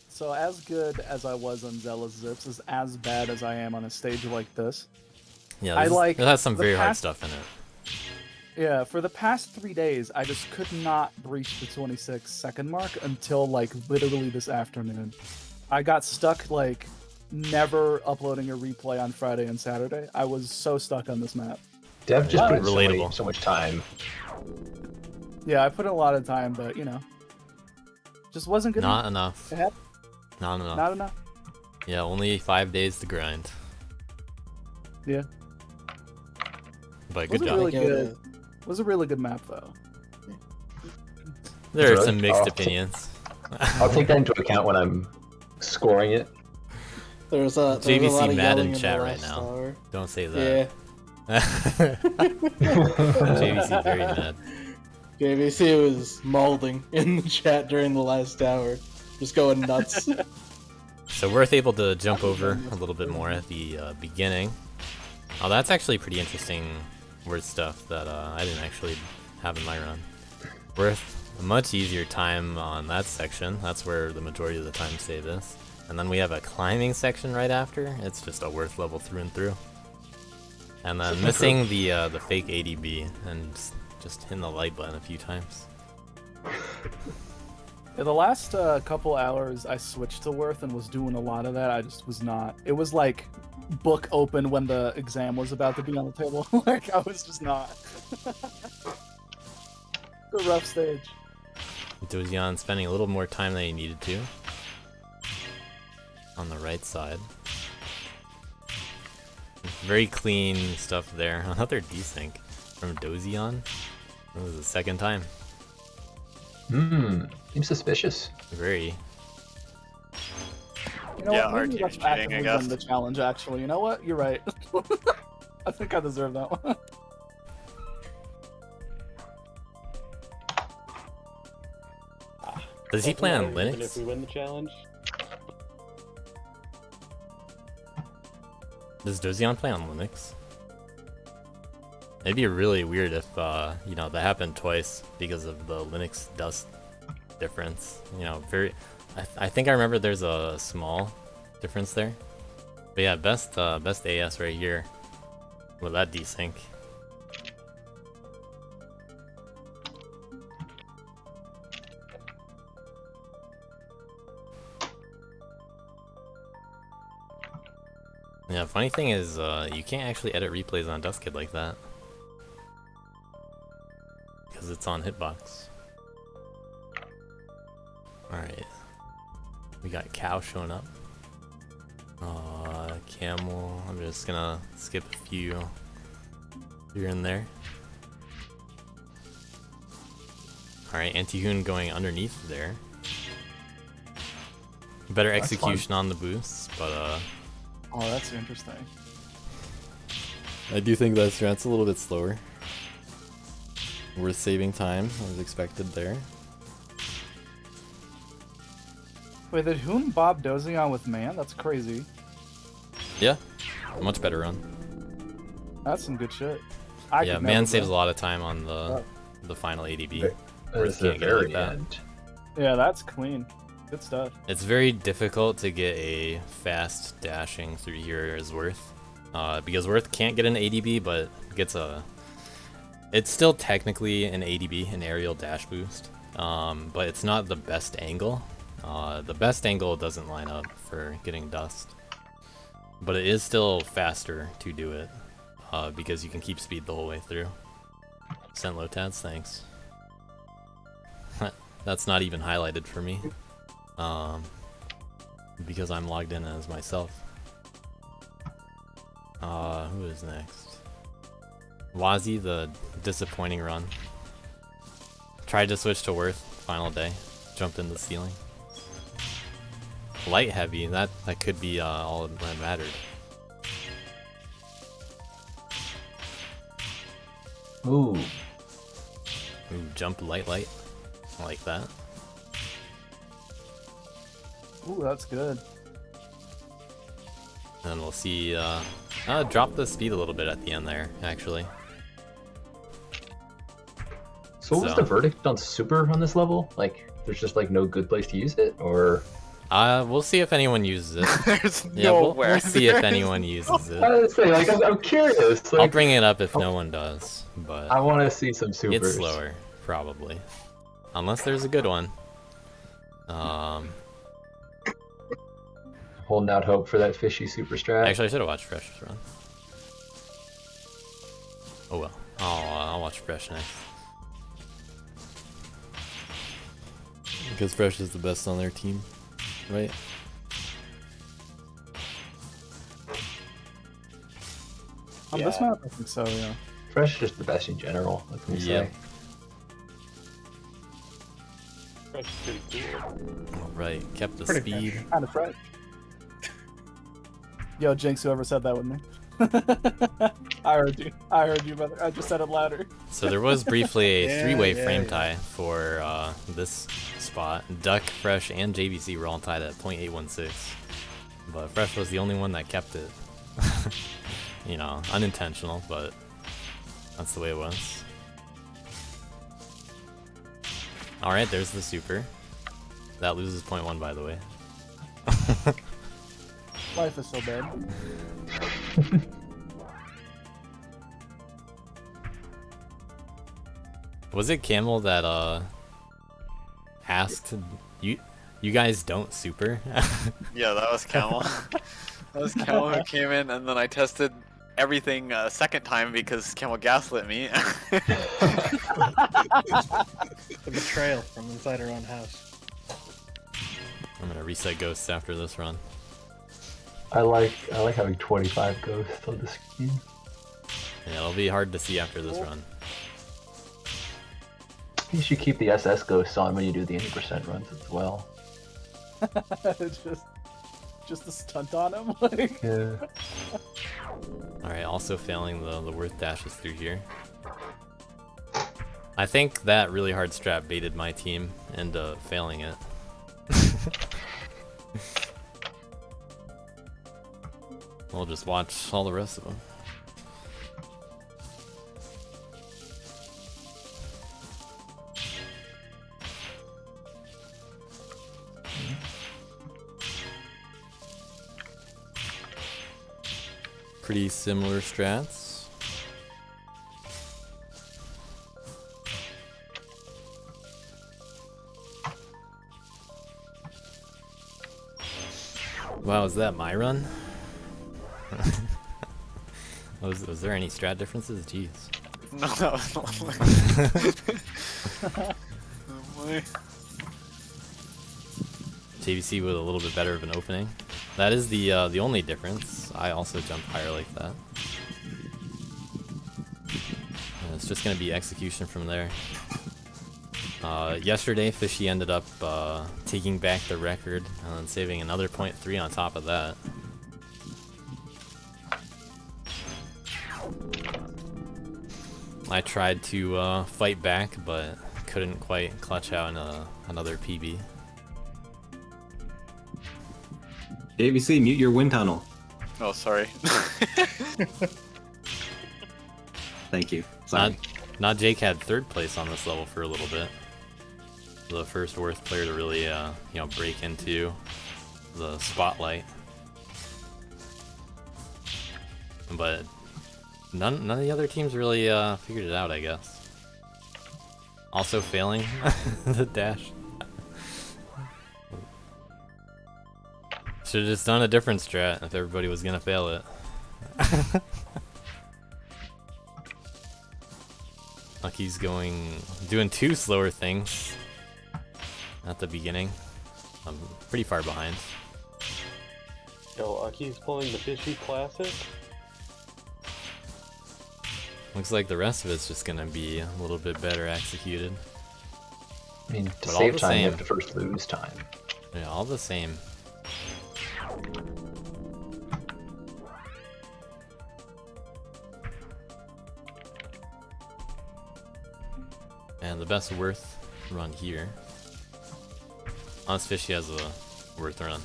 So as good as I was on Zealous Zips is as bad as I am on a stage like this. Yeah, it has some very hard stuff in it. Yeah, for the past 3 days, I just could not breach the 26-second mark until like literally this afternoon. I got stuck like never uploading a replay on Friday and Saturday. I was so stuck on this map. Dev just put relatable. so much time. Yeah, I put in a lot of time, but you know, just wasn't good Not enough. Not enough. Not enough. Yeah, only 5 days to grind. Yeah. But good job. Really good. It was a really good map, though. There are some mixed opinions. I'll take that into account when I'm scoring it. There's a JVC mad in chat right now. Hour. Don't say that. Yeah. JVC very mad. JVC was molding in the chat during the last hour, just going nuts. So Worth able to jump over a little bit more at the beginning. Oh, that's actually pretty interesting Worth stuff that I didn't actually have in my run. Worth a much easier time on that section. That's where the majority of the time say this. And then we have a climbing section right after. It's just a Worth level through and through. And then missing the fake ADB and just hitting the light button a few times. Yeah, the last couple hours I switched to Worth and was doing a lot of that. I just was not. It was like book open when the exam was about to be on the table. Like I was just not. A rough stage. Dozion spending a little more time than he needed to. On the right side. Very clean stuff there. Another desync from Dozion. That was the second time. Seems suspicious. Very. You know Yeah, what? Maybe RT let's cheating, I actively guess. win the challenge. Actually, you know what? You're right. I think I deserve that one. Does he play on Even if Linux? we win the challenge, Does Dozion play on Linux? It'd be really weird if, you know, that happened twice because of the Linux dust difference. You know, I think I remember there's a small difference there. But yeah, best AS right here with that desync. Yeah, funny thing is, you can't actually edit replays on Dustkid like that. Because it's on Hitbox. Alright. We got Cow showing up. Camel. I'm just gonna skip a few here and there. Alright, Antihoon going underneath there. Better execution on the boosts, but Oh, that's interesting. I do think that strat's a little bit slower. Worth saving time, as expected there. Wait, did Hoon Bob Dozion with Man? That's crazy. Yeah, much better run. That's some good shit. Yeah, Man saves a lot of time on the final ADB. Worth can't get it like that. Yeah, that's clean. Good stuff. It's very difficult to get a fast dashing through here as Worth. Because Worth can't get an ADB, but gets a... It's still technically an ADB, an aerial dash boost. But it's not the best angle. The best angle doesn't line up for getting dust. But it is still faster to do it. Because you can keep speed the whole way through. Sent Lotats, thanks. That's not even highlighted for me. Because I'm logged in as myself. Who is next? Wazi, the disappointing run. Tried to switch to Worth, final day. Jumped in the ceiling. Light heavy, that could be all that mattered. Ooh. Ooh, jump light. I like that. Ooh, that's good. And we'll see, drop the speed a little bit at the end there, actually. So what was the verdict on super on this level? Like, there's just like no good place to use it, or? We'll see if anyone uses it. There's Yeah, nowhere. we'll see if anyone uses it. I was saying, like, I'm curious. Like, I'll bring it up if no one does, but I want to see some supers. it's slower, probably. Unless there's a good one. Holding out hope for that fishy super strat. Actually, I should have watched Fresh's run. Oh well. I'll watch Fresh next. Because Fresh is the best on their team, right? On this map, I think so, yeah. Fresh is just the best in general. What can we say? That's pretty cool. Alright, kept the Pretty speed. Kind of fresh. Yo, Jinx, whoever said that with me. I heard you, brother. I just said it louder. So there was briefly a Yeah, three-way yeah, frame yeah. tie for this spot. Duck, Fresh, and JVC were all tied at .816. But Fresh was the only one that kept it. You know, unintentional, but that's the way it was. Alright, there's the super. That loses .1, by the way. Life is so bad. Was it Camel that asked you guys don't super? Yeah, that was Camel. That was Camel who came in, and then I tested everything a second time because Camel gaslit me. The betrayal from inside her own house. I'm gonna reset ghosts after this run. I like having 25 ghosts on the screen. Yeah, it'll be hard to see after this run. You should keep the SS ghosts on when you do the 80% runs as well. just a stunt on him, like. Yeah. Alright, also failing the Worth dashes through here. I think that really hard strat baited my team into failing it. We'll just watch all the rest of them. Pretty similar strats. Wow, is that my run? Was there any strat differences? Jeez. No, that was lovely. Oh boy. JVC with a little bit better of an opening. That is the only difference. I also jumped higher like that. And it's just gonna be execution from there. Yesterday, Fishy ended up taking back the record and then saving another 0.3 on top of that. I tried to fight back, but couldn't quite clutch out another PB. JVC, mute your wind tunnel. Oh, sorry. Thank you. Sorry. Not Jake had third place on this level for a little bit. The first Worth player to really, break into the spotlight. But none of the other teams really figured it out, I guess. Also failing the dash. Should've just done a different strat if everybody was gonna fail it. Lucky's doing two slower things at the beginning. I'm pretty far behind. Yo, Aki's pulling the Fishy Classic. Looks like the rest of it's just gonna be a little bit better executed. I mean, to But save all the time, you same. have to first lose time. Yeah, all the same. And the best Worth run here. Honest Fishy has a Worth run.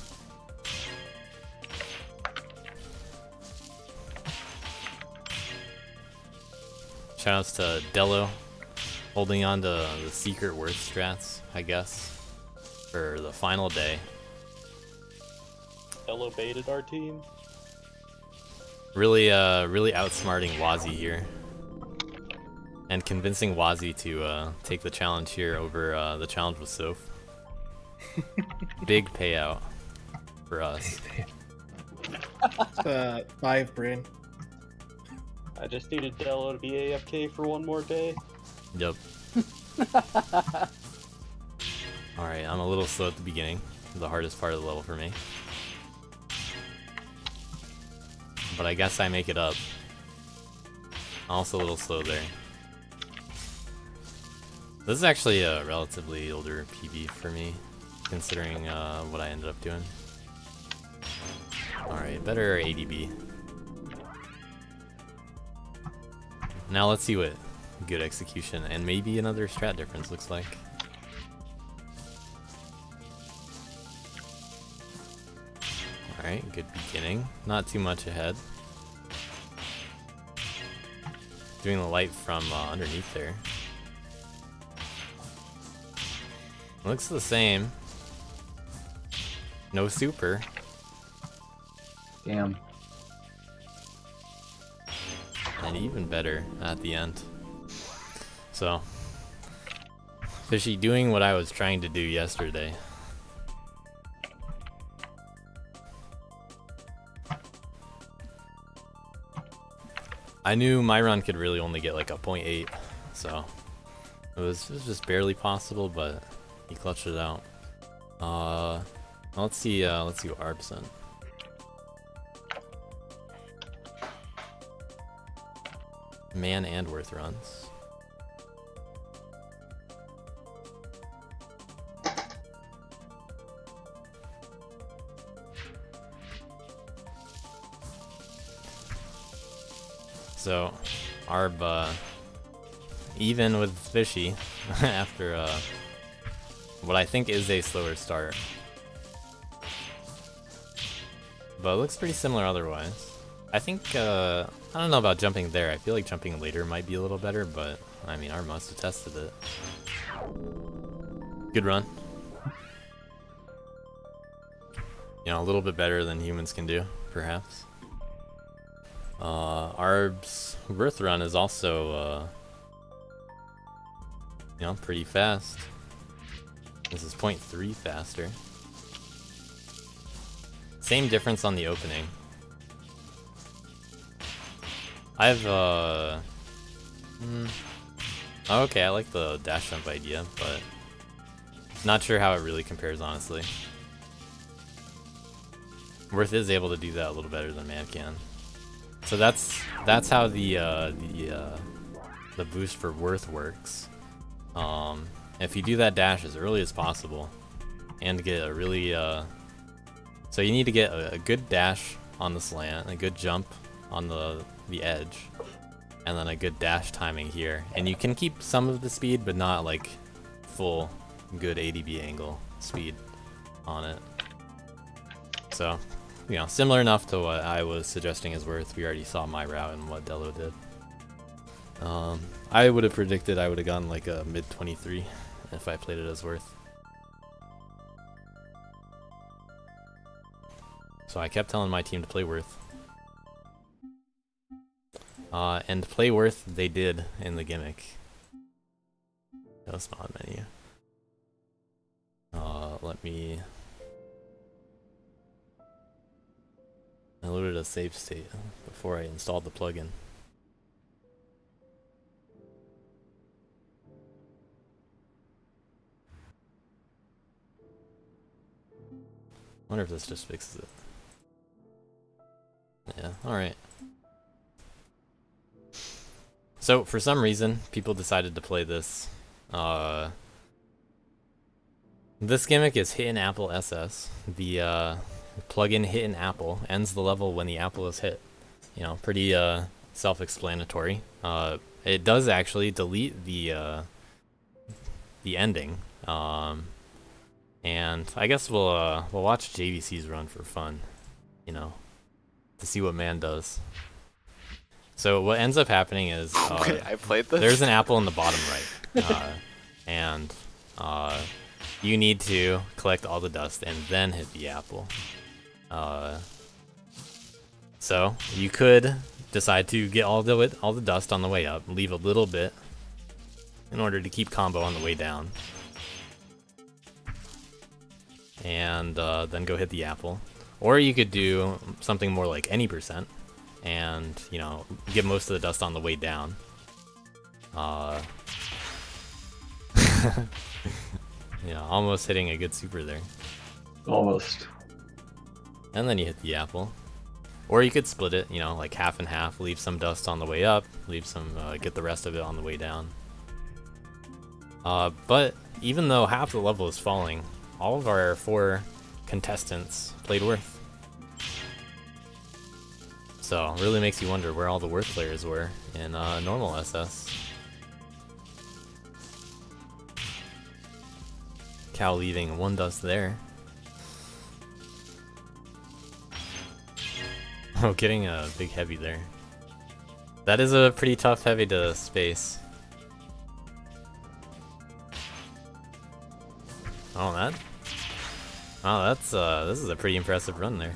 Shoutouts to Dello holding on to the secret Worth strats, I guess, for the final day. Elo baited our team. Really outsmarting Wazzy here. And convincing Wazzy to take the challenge here over the challenge with Soph. Big payout for us. 5 brain. I just needed Dello to be AFK for one more day. Yep. Alright, I'm a little slow at the beginning. The hardest part of the level for me. But I guess I make it up. Also a little slow there. This is actually a relatively older PB for me, considering what I ended up doing. Alright, better ADB. Now let's see what good execution and maybe another strat difference looks like. Alright, good beginning. Not too much ahead. Doing the light from underneath there. Looks the same. No super. Damn. And even better at the end. So, Fishy doing what I was trying to do yesterday. I knew my run could really only get like a 0.8, so it was just barely possible, but he clutched it out. Let's see what Arb sent. Man and Worth runs. So, Arb, even with Fishy, after what I think is a slower start. But it looks pretty similar otherwise. I think, I don't know about jumping there. I feel like jumping later might be a little better, but, I mean, Arb must have tested it. Good run. You know, a little bit better than humans can do, perhaps. Arb's Worth run is also, you know, pretty fast. This is 0.3 faster. Same difference on the opening. I've okay, I like the dash jump idea, but not sure how it really compares, honestly. Worth is able to do that a little better than Man can. So that's how the boost for Worth works. If you do that dash as early as possible, and get a really so you need to get a good dash on the slant, a good jump on the edge, and then a good dash timing here. And you can keep some of the speed, but not like full good ADB angle speed on it. So, you know, similar enough to what I was suggesting as Worth. We already saw my route and what Delo did. I would have predicted I would have gone like a mid 23 if I played it as Worth. So I kept telling my team to play Worth. And play Worth they did in the gimmick. No spawn menu. Let me... I loaded a save state before I installed the plugin. Wonder if this just fixes it. Yeah, alright. So, for some reason, people decided to play this. This gimmick is Hit an Apple SS. The plugin Hit an Apple ends the level when the apple is hit. You know, pretty self-explanatory. It does actually delete the ending. And I guess we'll watch JVC's run for fun, you know, to see what man does. So what ends up happening is Wait, I played this? There's an apple in the bottom right, and you need to collect all the dust and then hit the apple. So you could decide to get all the dust on the way up, leave a little bit in order to keep combo on the way down, and then go hit the apple. Or you could do something more like any percent and, you know, get most of the dust on the way down. Yeah, almost hitting a good super there. Almost. And then you hit the apple. Or you could split it, you know, like half and half, leave some dust on the way up, leave some, get the rest of it on the way down. But even though half the level is falling, all of our 4 contestants played Worth. So, really makes you wonder where all the Worth players were in normal SS. Cow leaving 1 dust there. Oh, getting a big heavy there. That is a pretty tough heavy to space. Oh, that's this is a pretty impressive run there.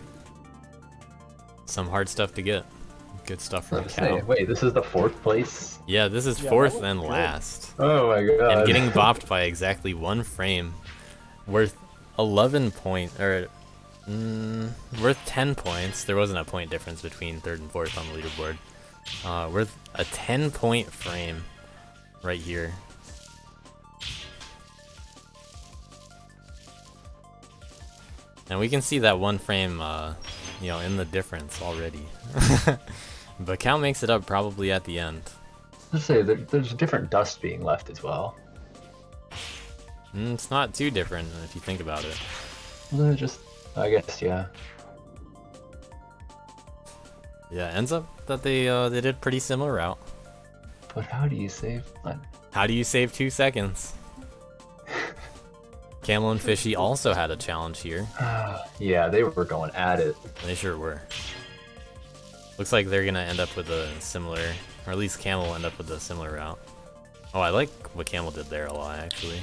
Some hard stuff to get. Good stuff from Cow. Wait, this is the 4th place? Yeah, this is 4th and last. Oh my god. And getting bopped by exactly 1 frame. Worth 11 points, or worth 10 points. There wasn't a point difference between 3rd and 4th on the leaderboard. Worth a 10-point frame right here. And we can see that 1 frame, you know, in the difference already. But Cow makes it up probably at the end. Let's say there's different dust being left as well. It's not too different if you think about it. Wasn't it just, I guess, yeah. Yeah, ends up that they did a pretty similar route. But how do you save? How do you save 2 seconds? Camel and Fishy also had a challenge here. Yeah, they were going at it. They sure were. Looks like they're gonna end up with a similar, or at least Camel will end up with a similar route. Oh, I like what Camel did there a lot, actually.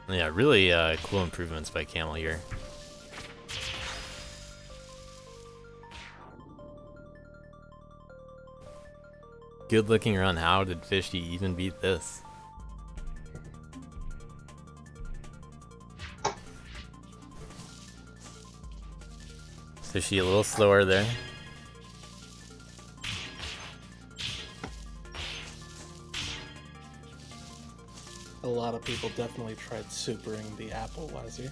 Yeah, really cool improvements by Camel here. Good looking run. How did Fishy even beat this? Fishy a little slower there. A lot of people definitely tried supering the apple last year.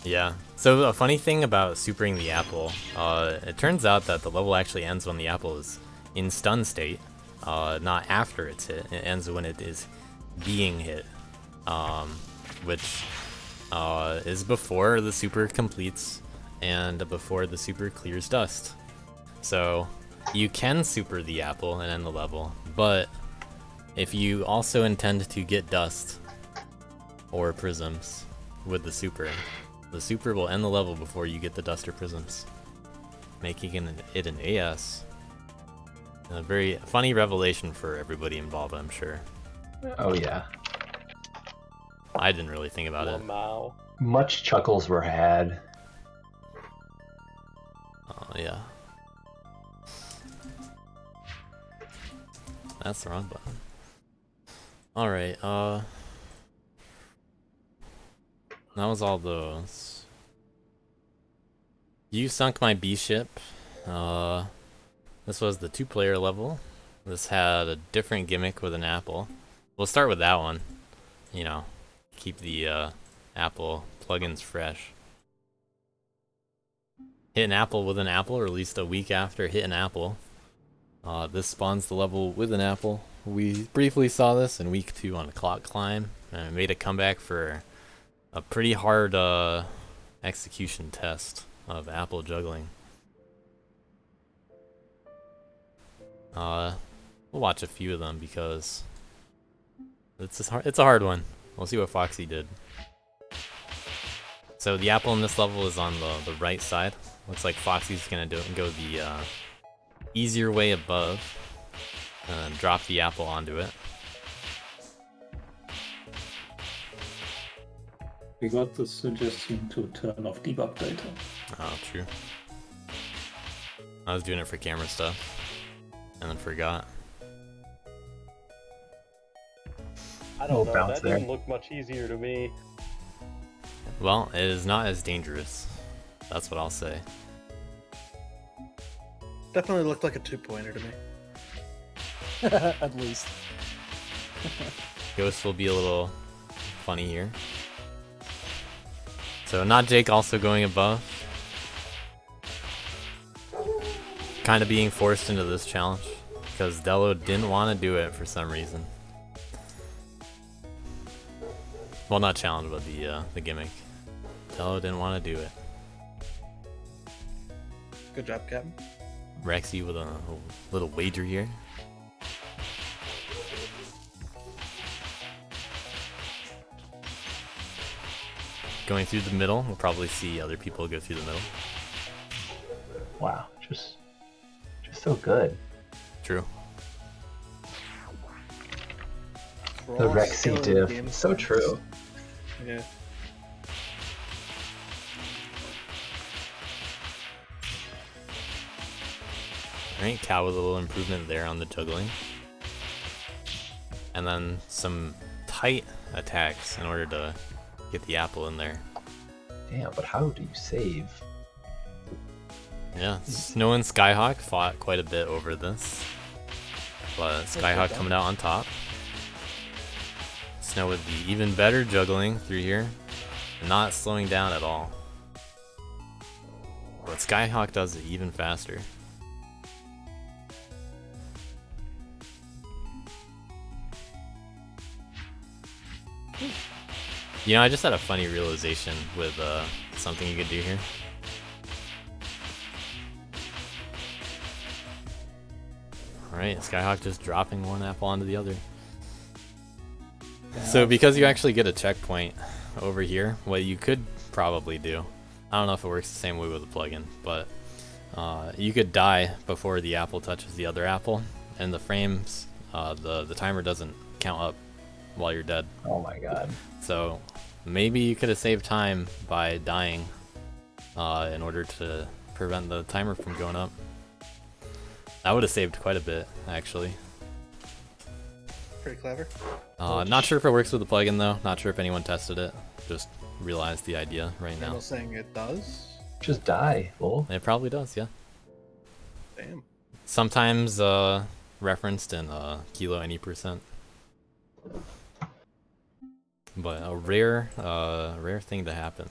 Yeah. So a funny thing about supering the apple, it turns out that the level actually ends when the apple is in stun state, not after it's hit. It ends when it is being hit, which is before the super completes and before the super clears dust. So you can super the apple and end the level, but if you also intend to get dust or prisms with the super will end the level before you get the dust or prisms, making it an AS. A very funny revelation for everybody involved, I'm sure. Oh yeah. I didn't really think about it. Wow. Much chuckles were had. Oh yeah. That's the wrong button. Alright, that was all those. You sunk my B ship. This was the 2-player level. This had a different gimmick with an apple. We'll start with that one. You know, keep the Apple plugins fresh. Hit an apple with an apple, or at least a week after hit an apple. This spawns the level with an apple. We briefly saw this in week 2 on Clock Climb, and made a comeback for a pretty hard execution test of apple juggling. We'll watch a few of them because it's a hard one. We'll see what Foxy did. So the apple in this level is on the right side. Looks like Foxy's gonna go the easier way above and drop the apple onto it. We got the suggestion to turn off debug data. Oh, true. I was doing it for camera stuff and then forgot. I don't know, bounce that there. didn't look much easier to me. Well, it is not as dangerous. That's what I'll say. Definitely looked like a 2-pointer to me. At least. Ghost will be a little funny here. So not Jake also going above. Kind of being forced into this challenge because Dello didn't want to do it for some reason. Well, not challenge, but the gimmick. Dello didn't want to do it. Good job, Captain. Rexy with a little wager here. Going through the middle, we'll probably see other people go through the middle. Wow, just so good. True. The Rexy diff, so true. Yeah. Alright, Cow with a little improvement there on the juggling. And then some tight attacks in order to get the apple in there. Damn, but how do you save? Yeah, Snow and Skyhawk fought quite a bit over this. But Skyhawk coming out on top. Snow with the even better juggling through here. Not slowing down at all. But Skyhawk does it even faster. You know, I just had a funny realization with something you could do here. Alright, Skyhawk just dropping one apple onto the other. So because you actually get a checkpoint over here, what you could probably do, I don't know if it works the same way with the plugin, but you could die before the apple touches the other apple, and the frames, the timer doesn't count up while you're dead. Oh my god. So maybe you could have saved time by dying in order to prevent the timer from going up. That would have saved quite a bit, actually. Pretty clever. Not sure if it works with the plugin though. Not sure if anyone tested it. Just realized the idea right now. Randall saying it does. Just die, lol. It probably does, yeah. Damn. Sometimes referenced in kilo any %. But a rare thing to happen.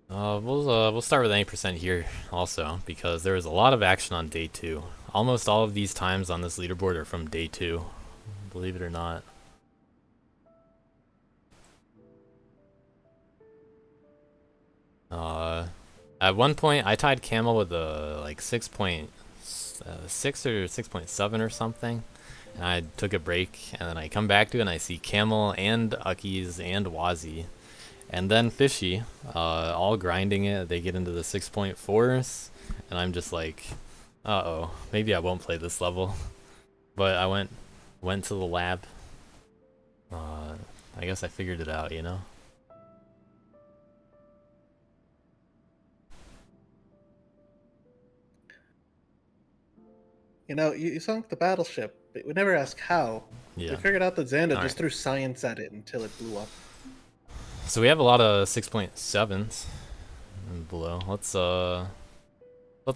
We'll start with any % here also because there was a lot of action on day 2. Almost all of these times on this leaderboard are from day 2, believe it or not. At one point I tied Camel with a like 6.6 or 6.7 or something, and I took a break, and then I come back to it and I see Camel and Uckies and Wazzy, and then Fishy, all grinding it. They get into the 6.4s, and I'm just like, uh-oh, maybe I won't play this level. But I went to the lab. I guess I figured it out, you know? You know, you sunk the battleship, but we never asked how. Yeah. We figured out that Xander All just right. threw science at it until it blew up. So we have a lot of 6.7s and below. Let's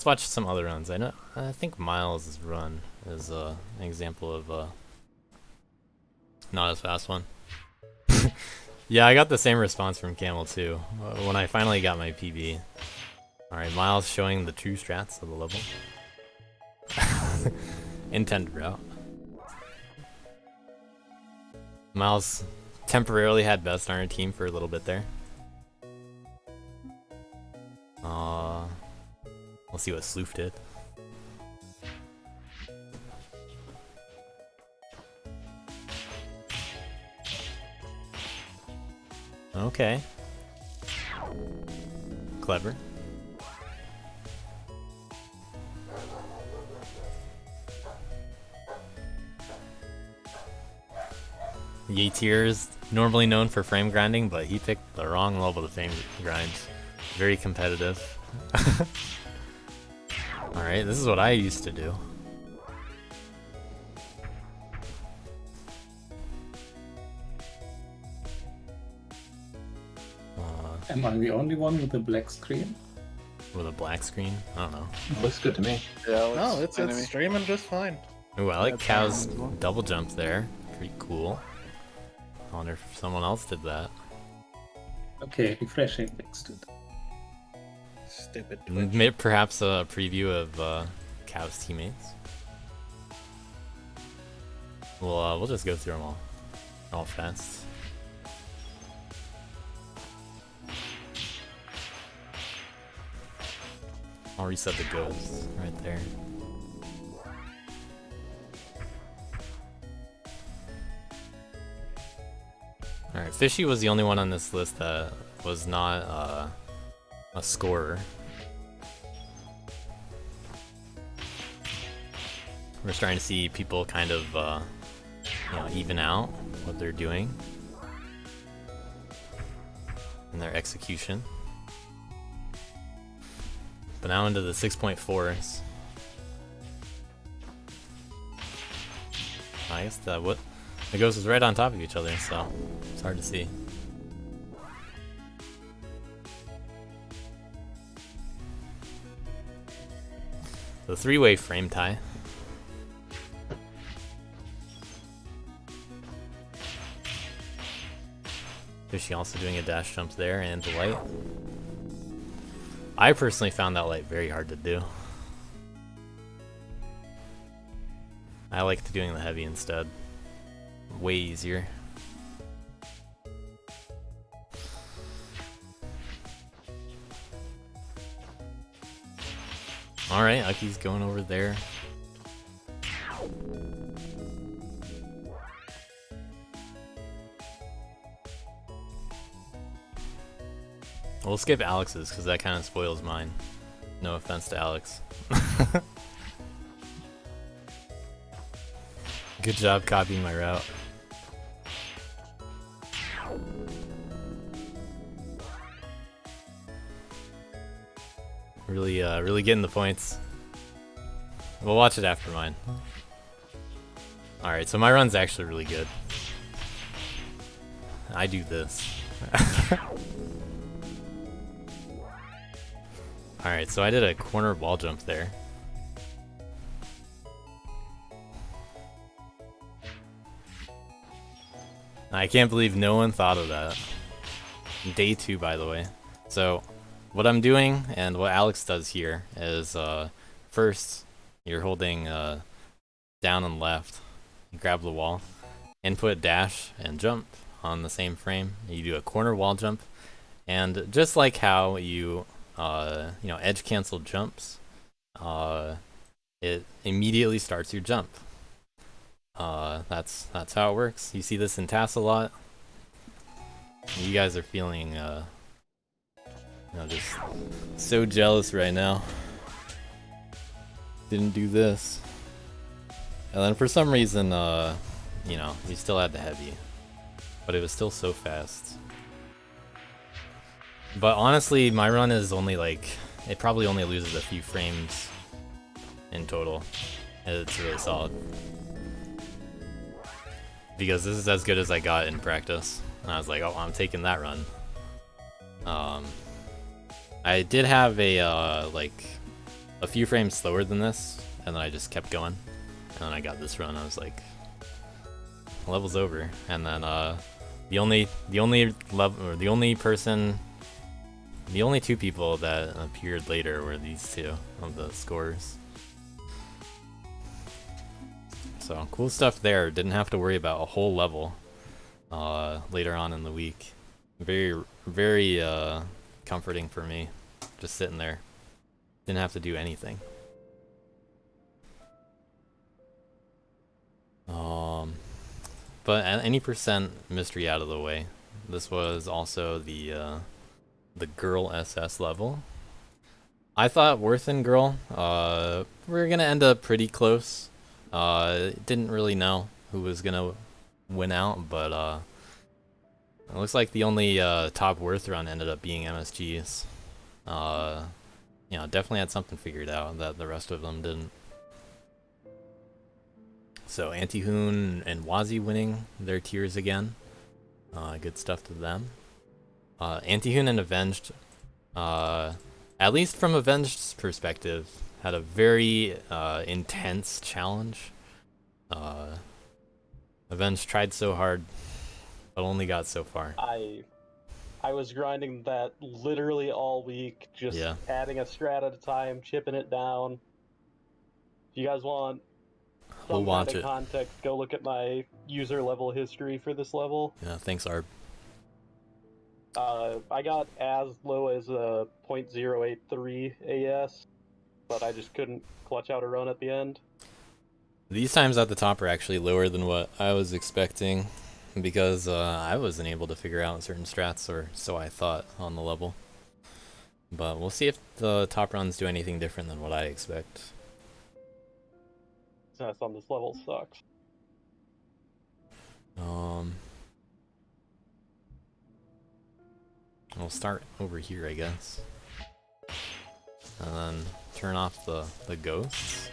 watch some other runs. I think Miles' run is an example of not as fast one. Yeah, I got the same response from Camel too when I finally got my PB. All right, Miles showing the true strats of the level. Intended route. Miles temporarily had best on our team for a little bit there. We'll see what Sloof did. Okay. Clever. Yeetir is normally known for frame grinding, but he picked the wrong level to frame grind. Very competitive. Alright, this is what I used to do. Am I the only one with the black screen? With a black screen? I don't know. Looks good to me. Yeah, No, it's streaming just fine. Ooh, I like Cow's double jump there. Pretty cool. I wonder if someone else did that. Okay, refreshing fixed it. Stupid. Perhaps a preview of Cow's teammates. We'll just go through them all fast. I'll reset the ghosts right there. Alright, Fishy was the only one on this list that was not a scorer. We're starting to see people kind of even out what they're doing and their execution. But now into the 6.4s. I guess the ghost is right on top of each other, so it's hard to see. The 3-way frame tie. Fishy also doing a dash jump there and the light. I personally found that light very hard to do. I liked doing the heavy instead. Way easier. Alright, Ucky's going over there. We'll skip Alex's because that kind of spoils mine. No offense to Alex. Good job copying my route. Really getting the points. We'll watch it after mine. Alright, so my run's actually really good. I do this. Alright, so I did a corner wall jump there. I can't believe no one thought of that. Day 2, by the way. So, what I'm doing, and what Alex does here, is first, you're holding down and left, you grab the wall, input dash, and jump on the same frame. You do a corner wall jump, and just like how you, edge cancel jumps, it immediately starts your jump. That's how it works. You see this in TAS a lot. You guys are feeling just so jealous right now. Didn't do this. And then for some reason, we still had the heavy. But it was still so fast. But honestly, my run is only it probably only loses a few frames in total. It's really solid. Because this is as good as I got in practice. And I was like, oh, I'm taking that run. I did have a few frames slower than this, and then I just kept going. And then I got this run. I was like, level's over. And then the only two people that appeared later were these two of the scorers. So cool stuff there. Didn't have to worry about a whole level later on in the week. Very, very comforting for me. Just sitting there. Didn't have to do anything. But at any percent mystery out of the way, this was also the girl SS level. I thought Worth and girl, we're gonna end up pretty close. Didn't really know who was gonna win out, but it looks like the only top Worth run ended up being MSG's. Definitely had something figured out that the rest of them didn't. So Antihoon and Wazi winning their tiers again. Good stuff to them. Antihoon and Avenged, at least from Avenged's perspective, had a very intense challenge. Avenged tried so hard, but only got so far. I was grinding that literally all week, just adding a strat at a time, chipping it down. If you guys want some kind of context, go look at my user level history for this level. Yeah, thanks, Arb. I got as low as a 0.083 AS, but I just couldn't clutch out a run at the end. These times at the top are actually lower than what I was expecting, because I wasn't able to figure out certain strats, or so I thought, on the level. But we'll see if the top runs do anything different than what I expect. This level sucks. We'll start over here, I guess. And then turn off the ghosts.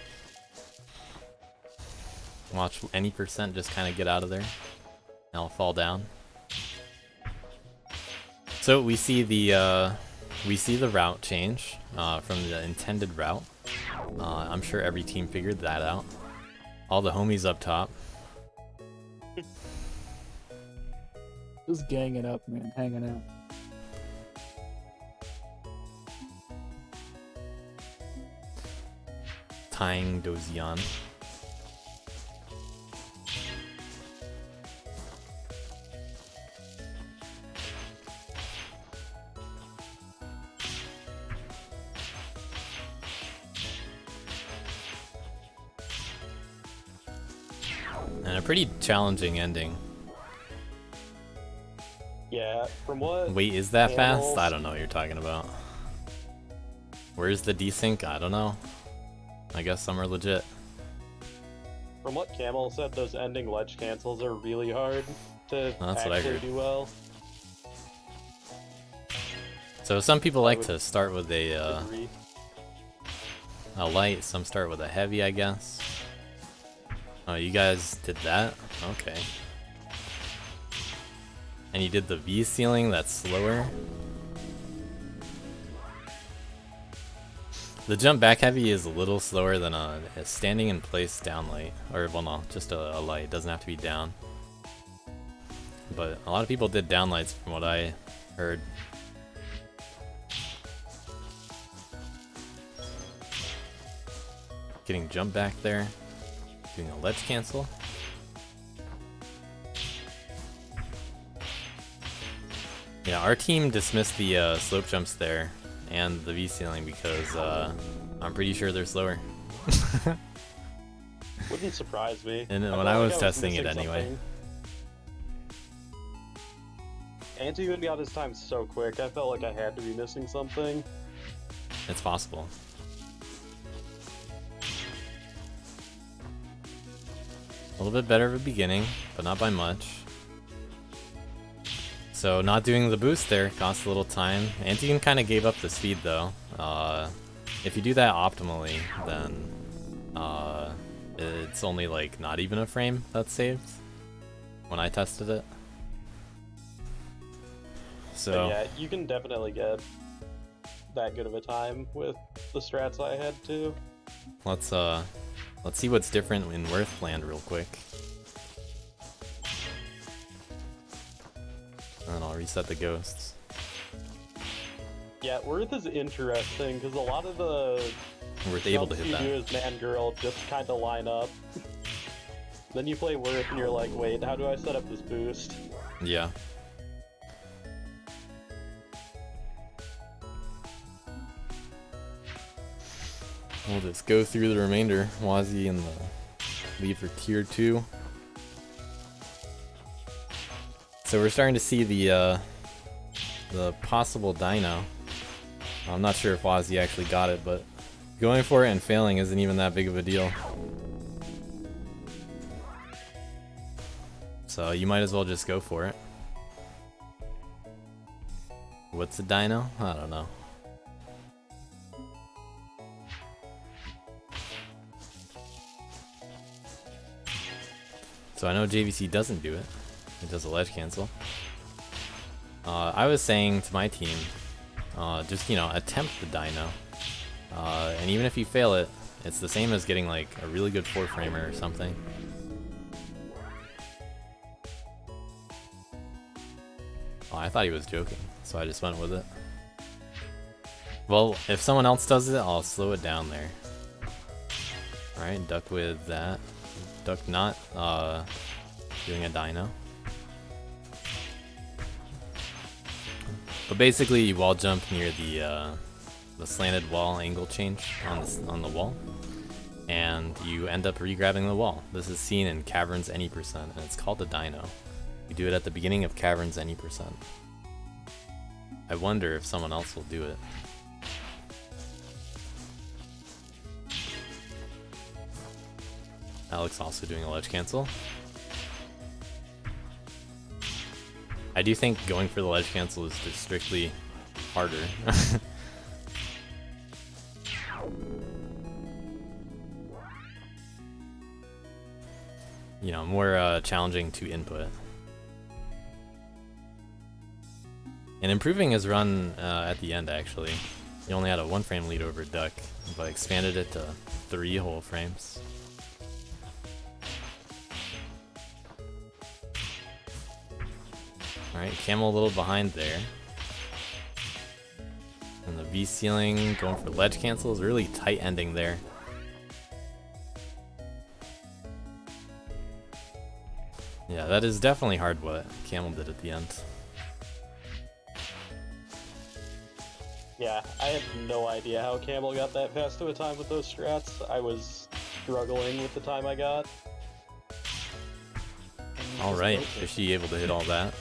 Watch any percent just kind of get out of there. And I'll fall down. So we see the route change from the intended route. I'm sure every team figured that out. All the homies up top. Just ganging up, man, hanging out. Tying Dozian. And a pretty challenging ending. Yeah, from what... Wait, is that fast? I don't know what you're talking about. Where's the desync? I don't know. I guess some are legit. From what Camel said, those ending ledge cancels are really hard to actually do well. So some people like to start with a a light, some start with a heavy, I guess. Oh, you guys did that? Okay. And you did the V ceiling, that's slower. The jump back heavy is a little slower than a standing in place down light. Or, well, no, just a light. It doesn't have to be down. But a lot of people did down lights from what I heard. Getting jump back there. Doing a ledge cancel. Yeah, our team dismissed the slope jumps there and the V ceiling because I'm pretty sure they're slower. Wouldn't surprise me. And then when I was testing it anyway. Anti got his time so quick, I felt like I had to be missing something. It's possible. A little bit better of a beginning, but not by much. So not doing the boost there cost a little time. Antigen kind of gave up the speed though. If you do that optimally, then it's only like not even a frame that's saved when I tested it. So but yeah, you can definitely get that good of a time with the strats I had too. Let's see what's different in Worthland real quick. And then I'll reset the ghosts. Yeah, Worth is interesting because a lot of the Worth able to hit that. you do as man girl just kind of line up. Then you play Worth and you're like, wait, how do I set up this boost? Yeah. We'll just go through the remainder. Wazzy in the lead for tier 2. So we're starting to see the possible dino. I'm not sure if Wazzy actually got it, but going for it and failing isn't even that big of a deal. So you might as well just go for it. What's a dino? I don't know. So I know JVC doesn't do it. It does a ledge cancel. I was saying to my team, just, you know, attempt the dino. And even if you fail it, it's the same as getting like a really good 4-framer or something. Oh, I thought he was joking, so I just went with it. Well, if someone else does it, I'll slow it down there. Alright, duck with that. Duck not doing a dino. But basically you wall jump near the slanted wall angle change on the wall, and you end up re-grabbing the wall. This is seen in Caverns Any Percent, and it's called a dino. You do it at the beginning of Caverns Any Percent. I wonder if someone else will do it. Alex also doing a ledge cancel. I do think going for the ledge cancel is just strictly harder. You know, more challenging to input. And improving his run at the end, actually. He only had a 1-frame lead over Duck, but expanded it to 3 whole frames. Alright, Camel a little behind there. And the V ceiling going for ledge cancels, really tight ending there. Yeah, that is definitely hard what Camel did at the end. Yeah, I had no idea how Camel got that fast to a time with those strats. I was struggling with the time I got. Alright, is she able to hit all that?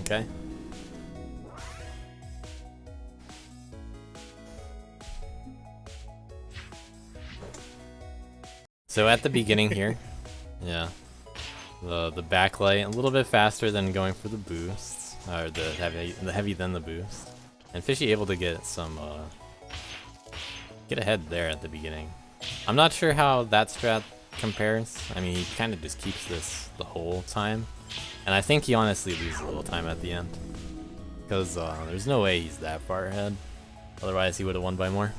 Okay. So at the beginning here, yeah, the backlight a little bit faster than going for the boosts, or the heavy then the boost. And Fishy able to get some, get ahead there at the beginning. I'm not sure how that strat compares. I mean, he kind of just keeps this the whole time. And I think he honestly loses a little time at the end. Because there's no way he's that far ahead. Otherwise, he would have won by more.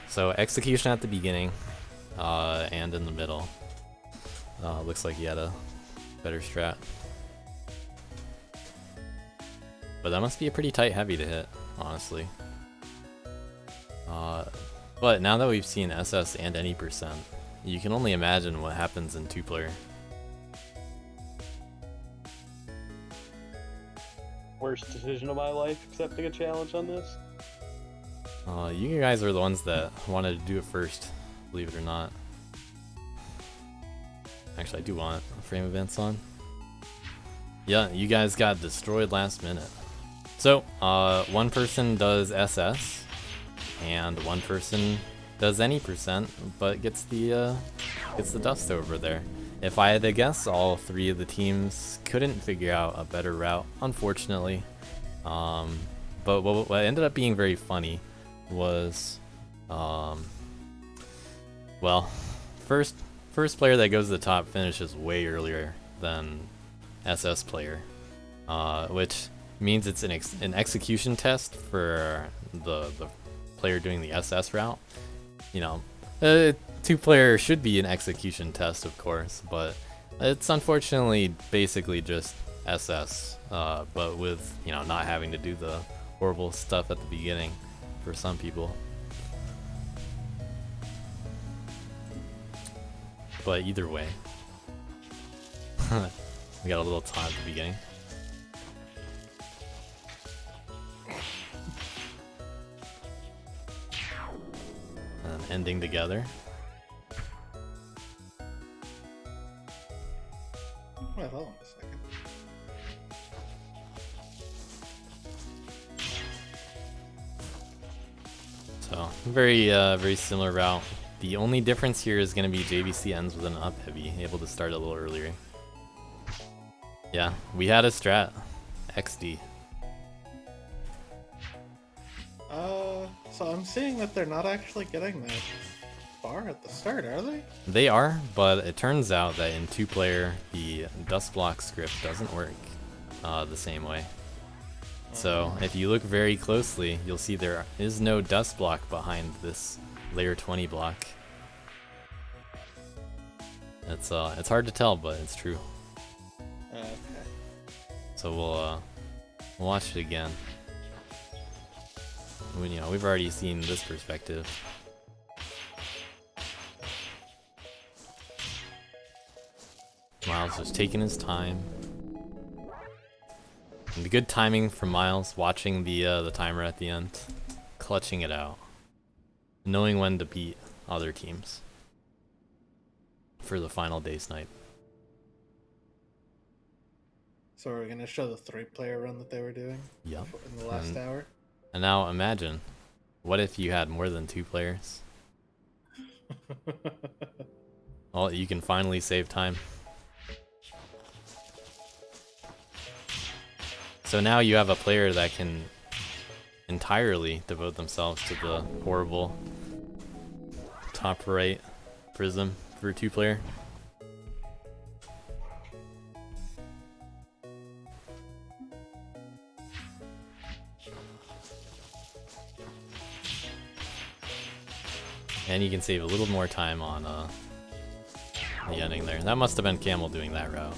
So, execution at the beginning, and in the middle. Looks like he had a better strat. But that must be a pretty tight heavy to hit, honestly. But now that we've seen SS and any percent, you can only imagine what happens in 2-player. Worst decision of my life, accepting a challenge on this. You guys are the ones that wanted to do it first, believe it or not. Actually, I do want a frame events on. Yeah, you guys got destroyed last minute. So, one person does SS, and one person does any percent, but gets the dust over there. If I had to guess, all 3 of the teams couldn't figure out a better route, unfortunately. But what ended up being very funny was, well, first player that goes to the top finishes way earlier than SS player, which means it's an execution test for the player doing the SS route. You know, 2-player should be an execution test, of course, but it's unfortunately basically just SS, but with, you know, not having to do the horrible stuff at the beginning for some people. But either way, we got a little time at the beginning. And ending together. Wait, hold on a second. So, very similar route. The only difference here is going to be JVC ends with an up heavy, able to start a little earlier. Yeah, we had a strat. XD. So I'm seeing that they're not actually getting that far at the start, are they? They are, but it turns out that in 2-player, the dust block script doesn't work the same way. So if you look very closely, you'll see there is no dust block behind this layer 20 block. It's hard to tell, but it's true. Okay. So we'll watch it again. You know, we've already seen this perspective. Miles just taking his time. And the good timing from Miles, watching the timer at the end, clutching it out, knowing when to beat other teams for the final day's night. So we're gonna show the 3-player run that they were doing. Yep. In the last hour. And now imagine, what if you had more than 2 players? Well, you can finally save time. So now you have a player that can entirely devote themselves to the horrible top right prism for a 2-player. And you can save a little more time on the ending there. That must have been Camel doing that route.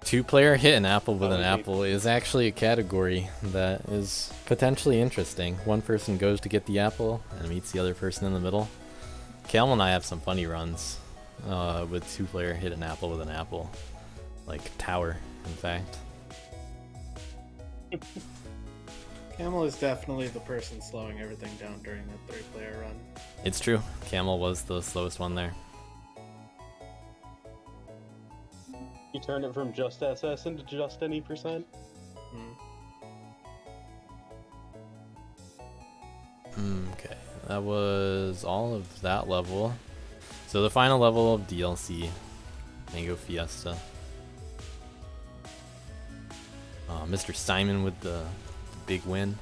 Two-player hit an apple with an apple is actually a category that is potentially interesting. One person goes to get the apple and meets the other person in the middle. Camel and I have some funny runs with 2-player hit an apple with an apple. Like Tower, in fact. Camel is definitely the person slowing everything down during that 3-player run. It's true. Camel was the slowest one there. You turned it from just SS into just any percent? Okay, that was all of that level. So the final level of DLC, Mango Fiesta. Mr. Simon with the big win.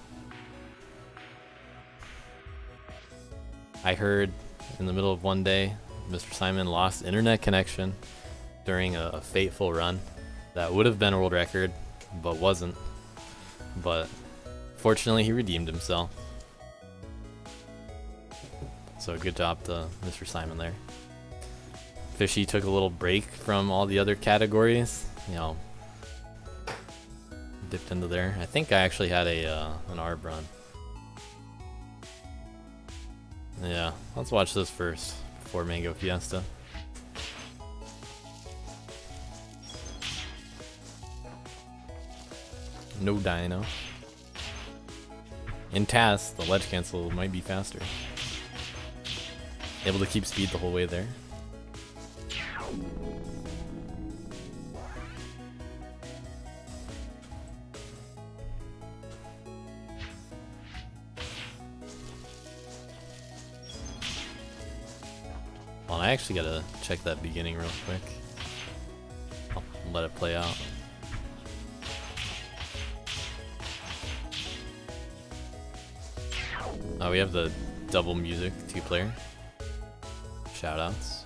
I heard in the middle of one day, Mr. Simon lost internet connection during a fateful run that would have been a world record, but wasn't. But fortunately, he redeemed himself. So good job to Mr. Simon there. Fishy took a little break from all the other categories, you know, dipped into there. I think I actually had an ARB run. Yeah, let's watch this first before Mango Fiesta. No dino. In TAS, the ledge cancel might be faster. Able to keep speed the whole way there. Well, I actually gotta check that beginning real quick. I'll let it play out. Oh, we have the double music 2-player. Shoutouts.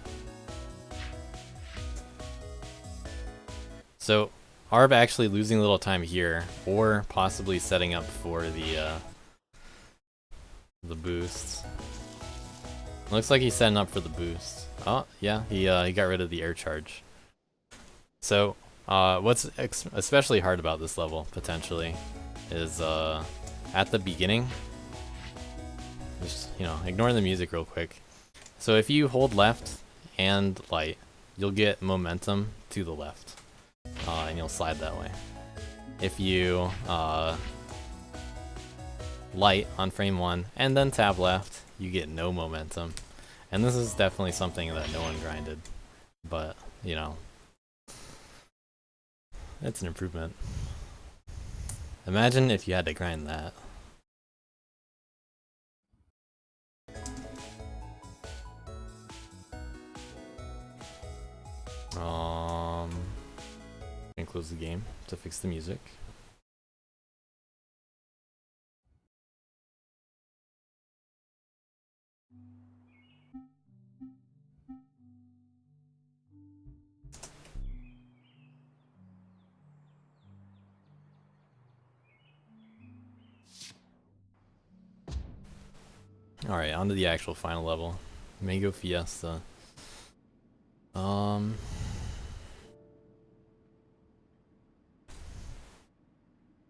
So, ARB actually losing a little time here, or possibly setting up for the boosts. Looks like he's setting up for the boost. Oh, yeah, he got rid of the air charge. So, what's especially hard about this level, potentially, is at the beginning, just, you know, ignore the music real quick. So if you hold left and light, you'll get momentum to the left, and you'll slide that way. If you light on frame 1 and then tab left, you get no momentum. And this is definitely something that no one grinded, but, you know, it's an improvement. Imagine if you had to grind that. And close the game to fix the music. Alright, on to the actual final level. Mango Fiesta.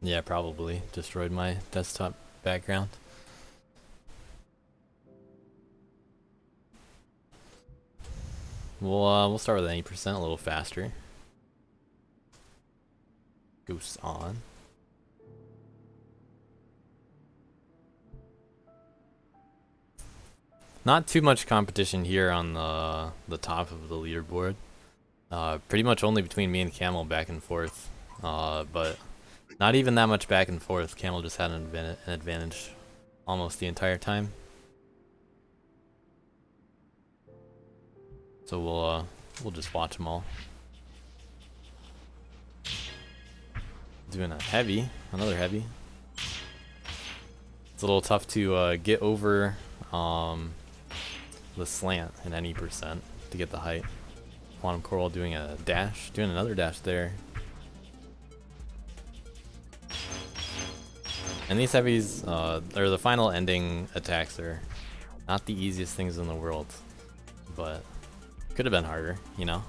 Yeah, probably destroyed my desktop background. We'll start with 80%, a little faster. Goose on. Not too much competition here on the top of the leaderboard. Pretty much only between me and Camel back and forth. But not even that much back and forth. Camel just had an advantage almost the entire time. So we'll just watch them all. Doing a heavy, another heavy. It's a little tough to get over the slant in any percent to get the height. Quantum Coral doing a dash, doing another dash there. And these heavies, or the final ending attacks, are not the easiest things in the world, but could have been harder, you know?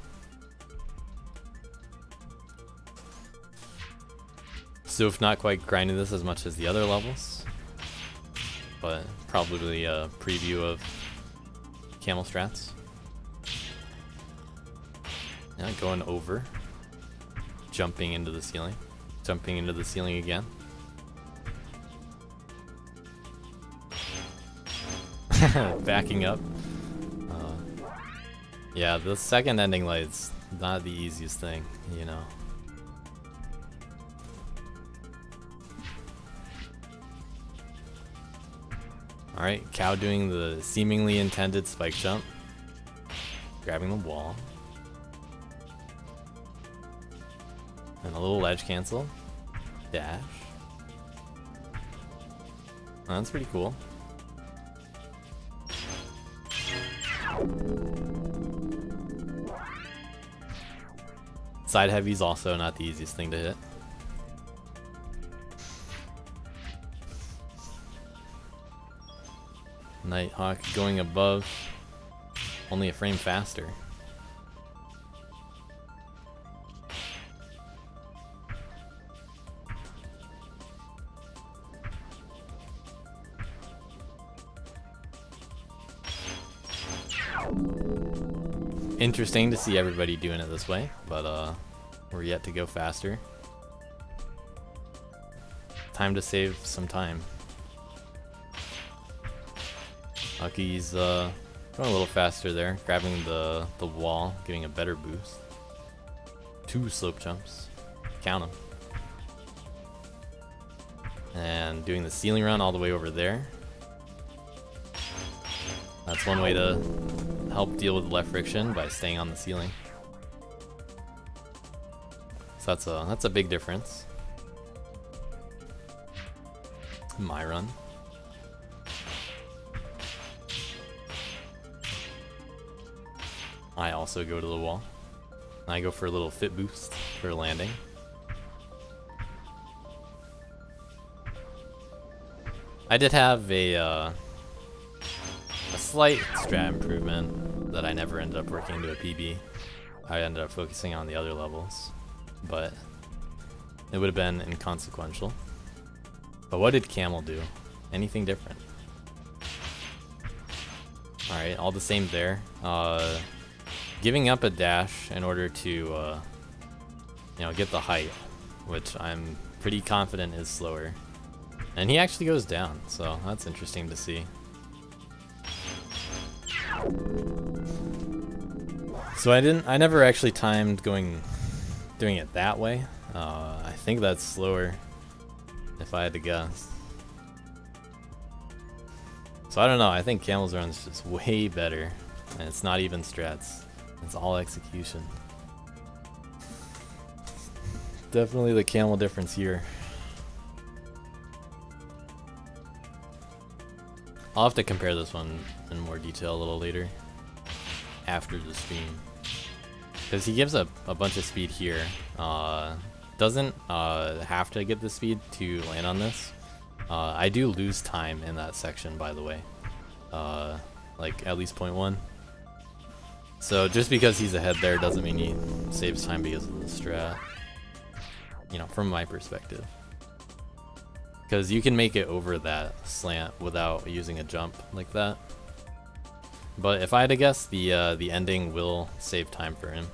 So if not quite grinding this as much as the other levels, but probably a preview of Camel strats. Yeah, going over, jumping into the ceiling, jumping into the ceiling again. Backing up. Yeah, the second ending light's not the easiest thing, you know. Alright, Cow doing the seemingly intended spike jump. Grabbing the wall. And a little ledge cancel. Dash. Oh, that's pretty cool. Side heavy's also not the easiest thing to hit. Nighthawk going above, only a frame faster. Interesting to see everybody doing it this way, but we're yet to go faster. Time to save some time. Lucky's going a little faster there, grabbing the wall, getting a better boost. 2 slope jumps, count them. And doing the ceiling run all the way over there. That's one way to help deal with left friction, by staying on the ceiling. So that's a big difference. My run. I also go to the wall. I go for a little fit boost for landing. I did have a slight strat improvement that I never ended up working into a PB. I ended up focusing on the other levels, but it would have been inconsequential. But what did Camel do? Anything different? Alright, all the same there. Giving up a dash in order to you know, get the height, which I'm pretty confident is slower. And he actually goes down, so that's interesting to see. So I never actually timed doing it that way. I think that's slower, if I had to guess. So I don't know, I think Camel's run is just way better, and it's not even strats. It's all execution. Definitely the Camel difference here. I'll have to compare this one in more detail a little later, after the stream. Because he gives a bunch of speed here. Doesn't have to get the speed to land on this. I do lose time in that section, by the way. Like at least 0.1. So just because he's ahead there doesn't mean he saves time because of the strat. You know, from my perspective. Because you can make it over that slant without using a jump like that. But if I had to guess, the ending will save time for him.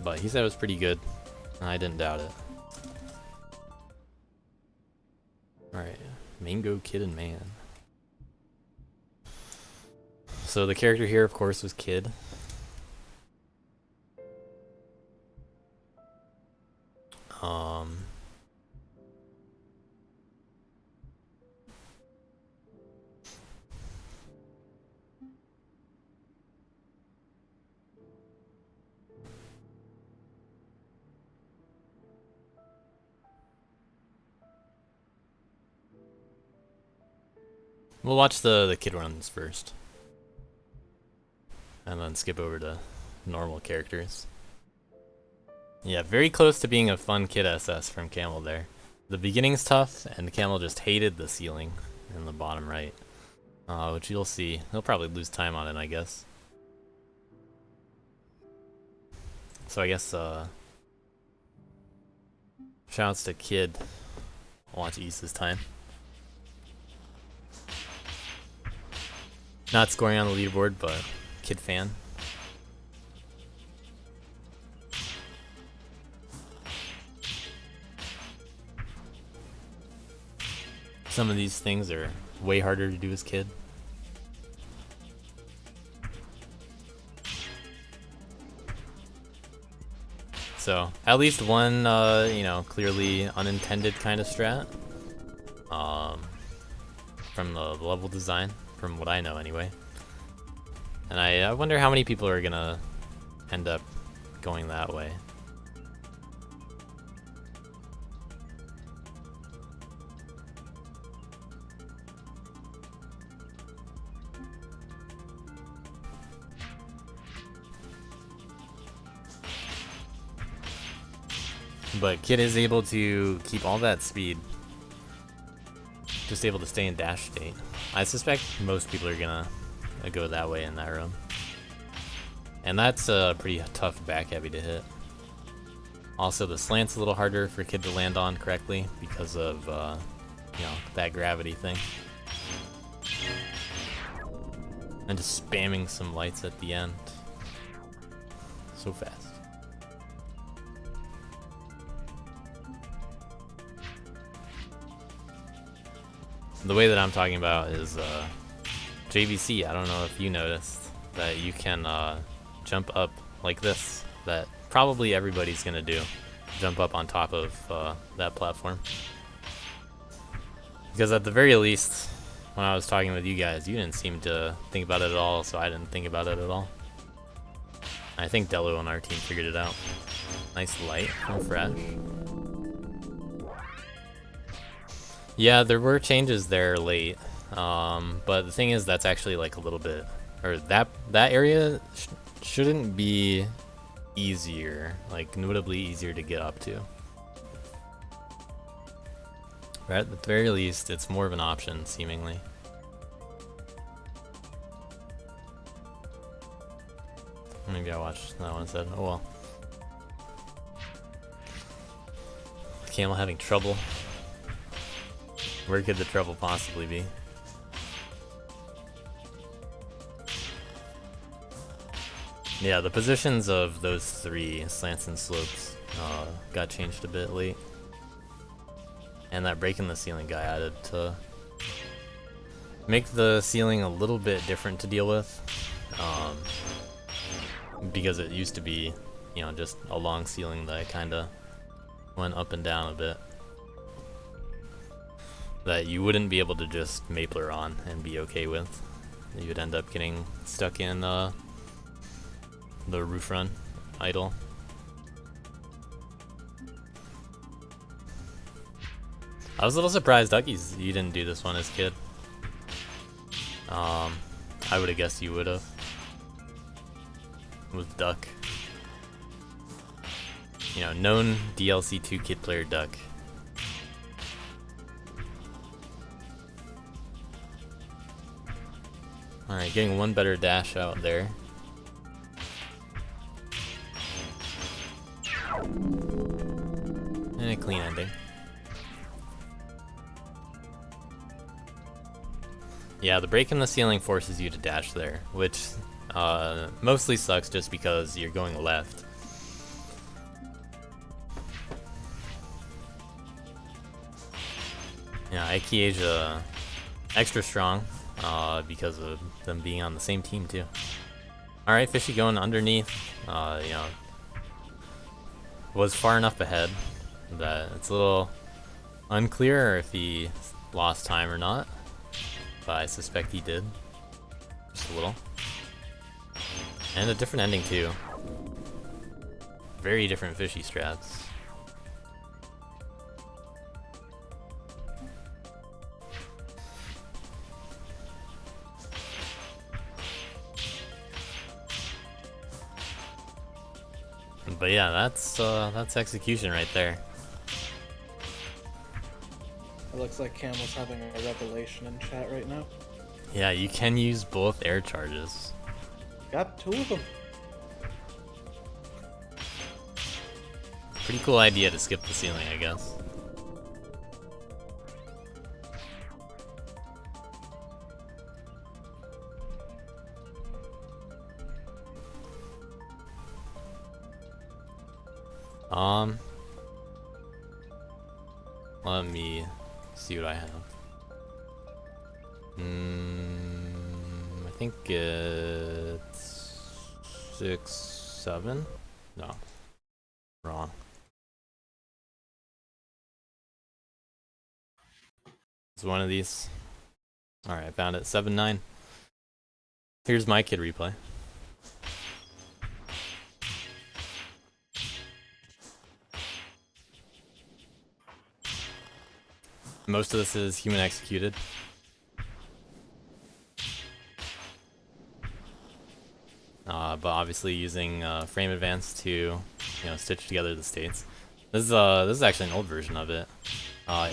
But he said it was pretty good. I didn't doubt it. Alright, Mango Kid and Man. So the character here, of course, was Kid. We'll watch the Kid runs first. And then skip over to normal characters. Yeah, very close to being a fun Kid SS from Camel there. The beginning's tough, and Camel just hated the ceiling in the bottom right. Which you'll see. He'll probably lose time on it, I guess. So I guess, shoutouts to Kid. I'll watch East this time. Not scoring on the leaderboard, but Kid fan. Some of these things are way harder to do as Kid. So at least one, you know, clearly unintended kind of strat. From the level design, from what I know anyway. And I wonder how many people are gonna end up going that way. But Kid is able to keep all that speed. Just able to stay in dash state. I suspect most people are gonna go that way in that room. And that's a pretty tough back heavy to hit. Also, the slant's a little harder for Kid to land on correctly because of, you know, that gravity thing. And just spamming some lights at the end. So fast. The way that I'm talking about is JVC. I don't know if you noticed that you can jump up like this. That probably everybody's gonna do. Jump up on top of that platform. Because at the very least, when I was talking with you guys, you didn't seem to think about it at all, so I didn't think about it at all. I think Delo on our team figured it out. Nice light from Fresh. Yeah, there were changes there late, but the thing is that's actually like a little bit, or that area shouldn't be easier, like notably easier to get up to. Right, at the very least, it's more of an option, seemingly. Maybe I watched that one instead. Oh well. Camel having trouble. Where could the trouble possibly be? Yeah, the positions of those three slants and slopes got changed a bit late. And that break in the ceiling guy added to make the ceiling a little bit different to deal with. Because it used to be, you know, just a long ceiling that kind of went up and down a bit. That you wouldn't be able to just Mapler on and be okay with. You would end up getting stuck in the roof run idle. I was a little surprised, Duckies, you didn't do this one as Kid. I would have guessed you would have. With Duck. You know, known DLC2 Kid player Duck. Alright, getting one better dash out there. And a clean ending. Yeah, the break in the ceiling forces you to dash there, which mostly sucks just because you're going left. Yeah, Ike Asia extra strong. Because of them being on the same team too. Alright, Fishy going underneath, you know, was far enough ahead that it's a little unclear if he lost time or not, but I suspect he did, just a little. And a different ending too. Very different Fishy strats. But yeah, that's execution right there. It looks like Camel's having a revelation in chat right now. Yeah, you can use both air charges. Got two of them. Pretty cool idea to skip the ceiling, I guess. Let me see what I have. I think it's 6, 7? No. Wrong. It's one of these. Alright, I found it. 7-9. Here's my kid replay. Most of this is human executed. But obviously using frame advance to, stitch together the states. This is actually an old version of it.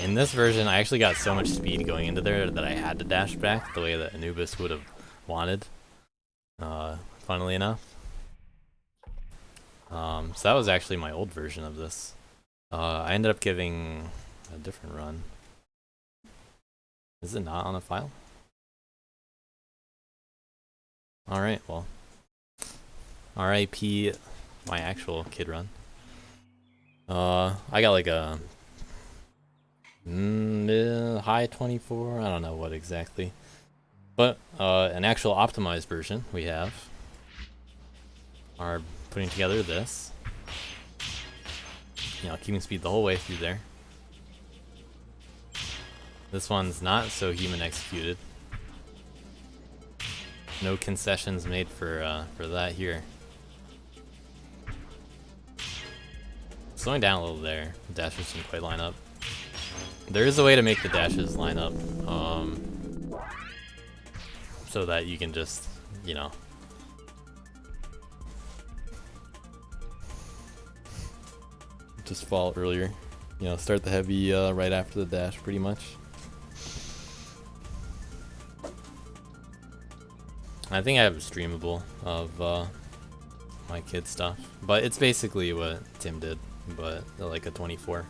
In this version, I actually got so much speed going into there that I had to dash back the way that Anubis would have wanted. Funnily enough. So that was actually my old version of this. I ended up giving a different run. Is it not on a file? Alright, well. RIP my actual kid run. I got like a high 24, I don't know what exactly. But an actual optimized version we have are putting together this. Keeping speed the whole way through there. This one's not so human executed. No concessions made for that here. Slowing down a little there. The dashes didn't quite line up. There is a way to make the dashes line up, so that you can just, just fall earlier. Start the heavy right after the dash, pretty much. I think I have a streamable of my kid stuff, but it's basically what Tim did, but like a 24.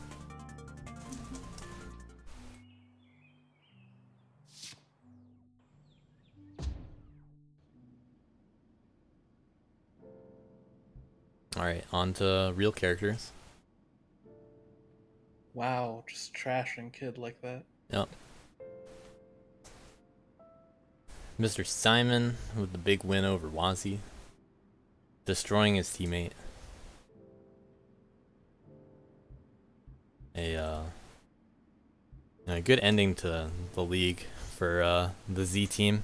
Alright, on to real characters. Wow, just trashing kid like that. Yep. Mr. Simon with the big win over Wazzy. Destroying his teammate. A good ending to the league for the Z team.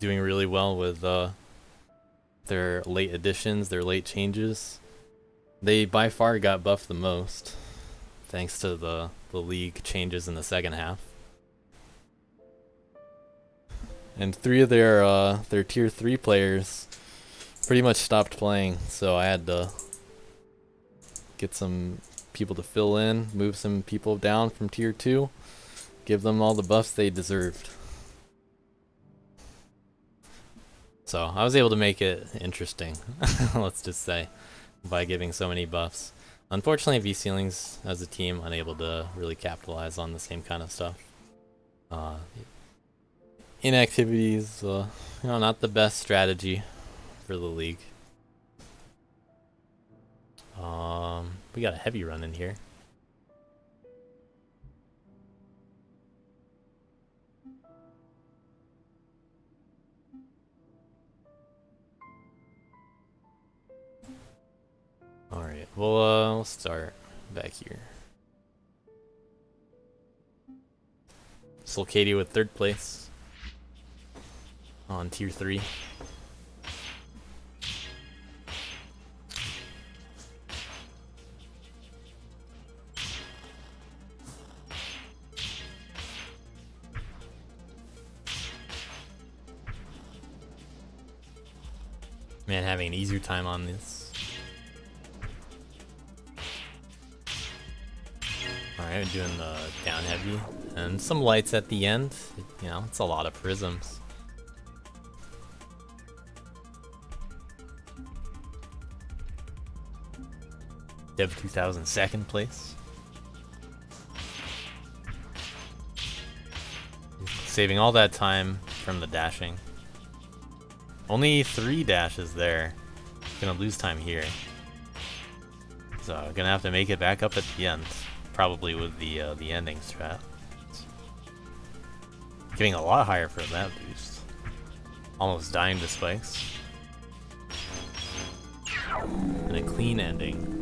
Doing really well with their late additions, their late changes. They by far got buffed the most, thanks to the league changes in the second half. And 3 of their tier 3 players pretty much stopped playing, so I had to get some people to fill in, move some people down from tier 2, give them all the buffs they deserved. So I was able to make it interesting, let's just say, by giving so many buffs. Unfortunately, V-Ceilings as a team unable to really capitalize on the same kind of stuff. Inactivities, not the best strategy for the league. We got a heavy run in here. Alright, we'll start back here. Sulcadia with 3rd place on tier 3. Man, having an easier time on this. Alright, we're doing the down heavy and some lights at the end. It's a lot of prisms. Dev 2000 2nd place. Saving all that time from the dashing. Only 3 dashes there. Gonna lose time here. So gonna have to make it back up at the end. Probably with the ending strat. Getting a lot higher for that boost. Almost dying to spikes. And a clean ending.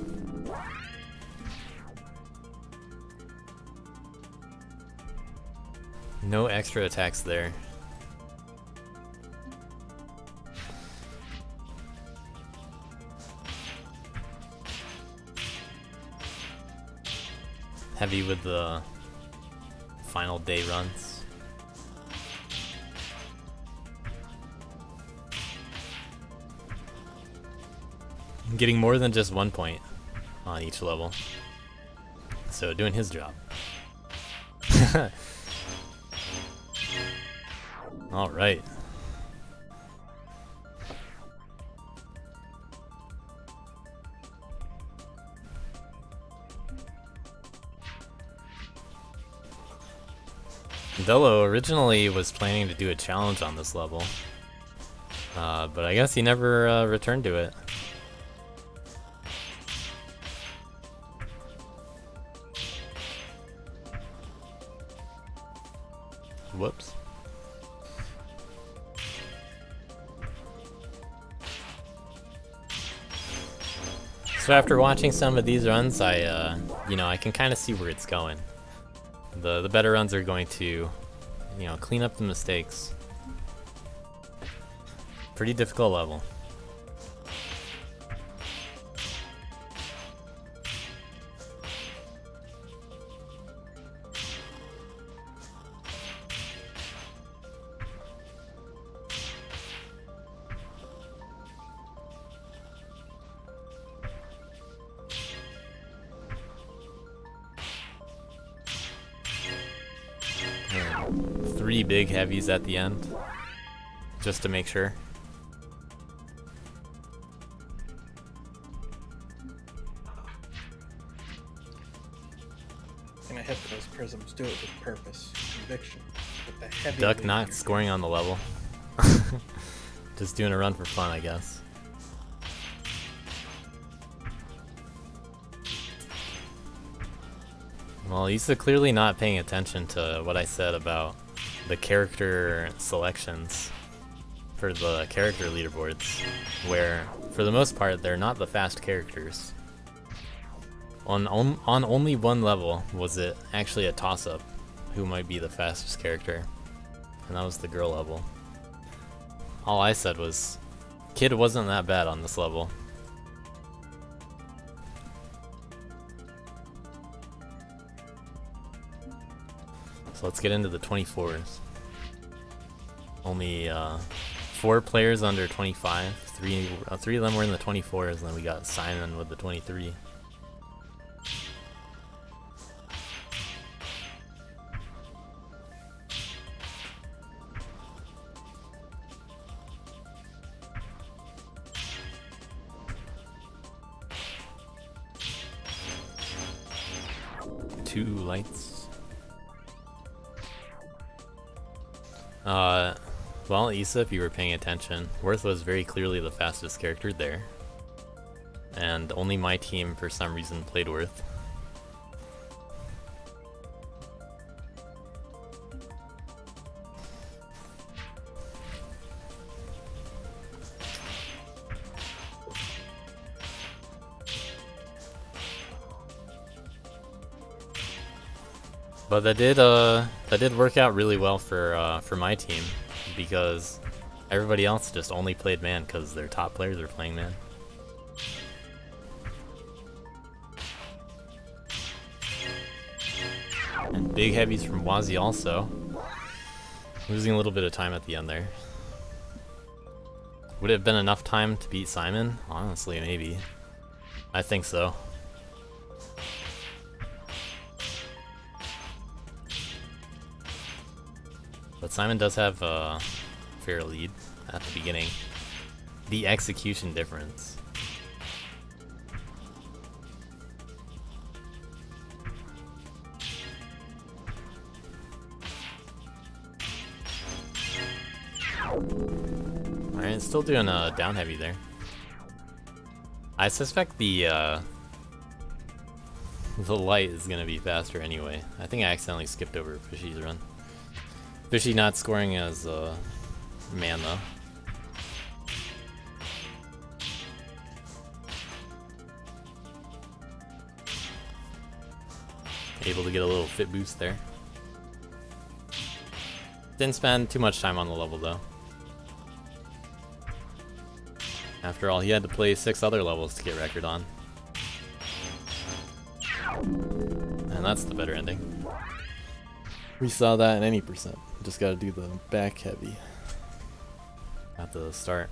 No extra attacks there. Heavy with the final day runs. Getting more than just 1 point on each level. So doing his job. All right. Dello originally was planning to do a challenge on this level, but I guess he never returned to it. Whoops. So after watching some of these runs, I can kind of see where it's going. The better runs are going to, clean up the mistakes. Pretty difficult level. Three big heavies at the end, just to make sure. Gonna hit those prisms, do it with purpose, conviction, with the heavy. Duck not scoring on the level. Just doing a run for fun, I guess. Well, Issa clearly not paying attention to what I said about the character selections for the character leaderboards, where, for the most part, they're not the fast characters. On only one level was it actually a toss-up who might be the fastest character, and that was the girl level. All I said was, Kid wasn't that bad on this level. So let's get into the 24s. Only 4 players under 25. Three of them were in the 24s, and then we got Simon with the 23. Two lights. Well, Issa, if you were paying attention, Worth was very clearly the fastest character there. And only my team, for some reason, played Worth. But that did work out really well for my team, because everybody else just only played man because their top players are playing man. And big heavies from Wazi also. Losing a little bit of time at the end there. Would it have been enough time to beat Simon? Honestly, maybe. I think so. But Simon does have a fair lead at the beginning. The execution difference. Alright, still doing a down heavy there. I suspect the light is gonna be faster anyway. I think I accidentally skipped over Fishy's run. Fishy not scoring as man though. Able to get a little fit boost there. Didn't spend too much time on the level though. After all, he had to play 6 other levels to get record on. And that's the better ending. We saw that in any percent. Just gotta do the back heavy at the start.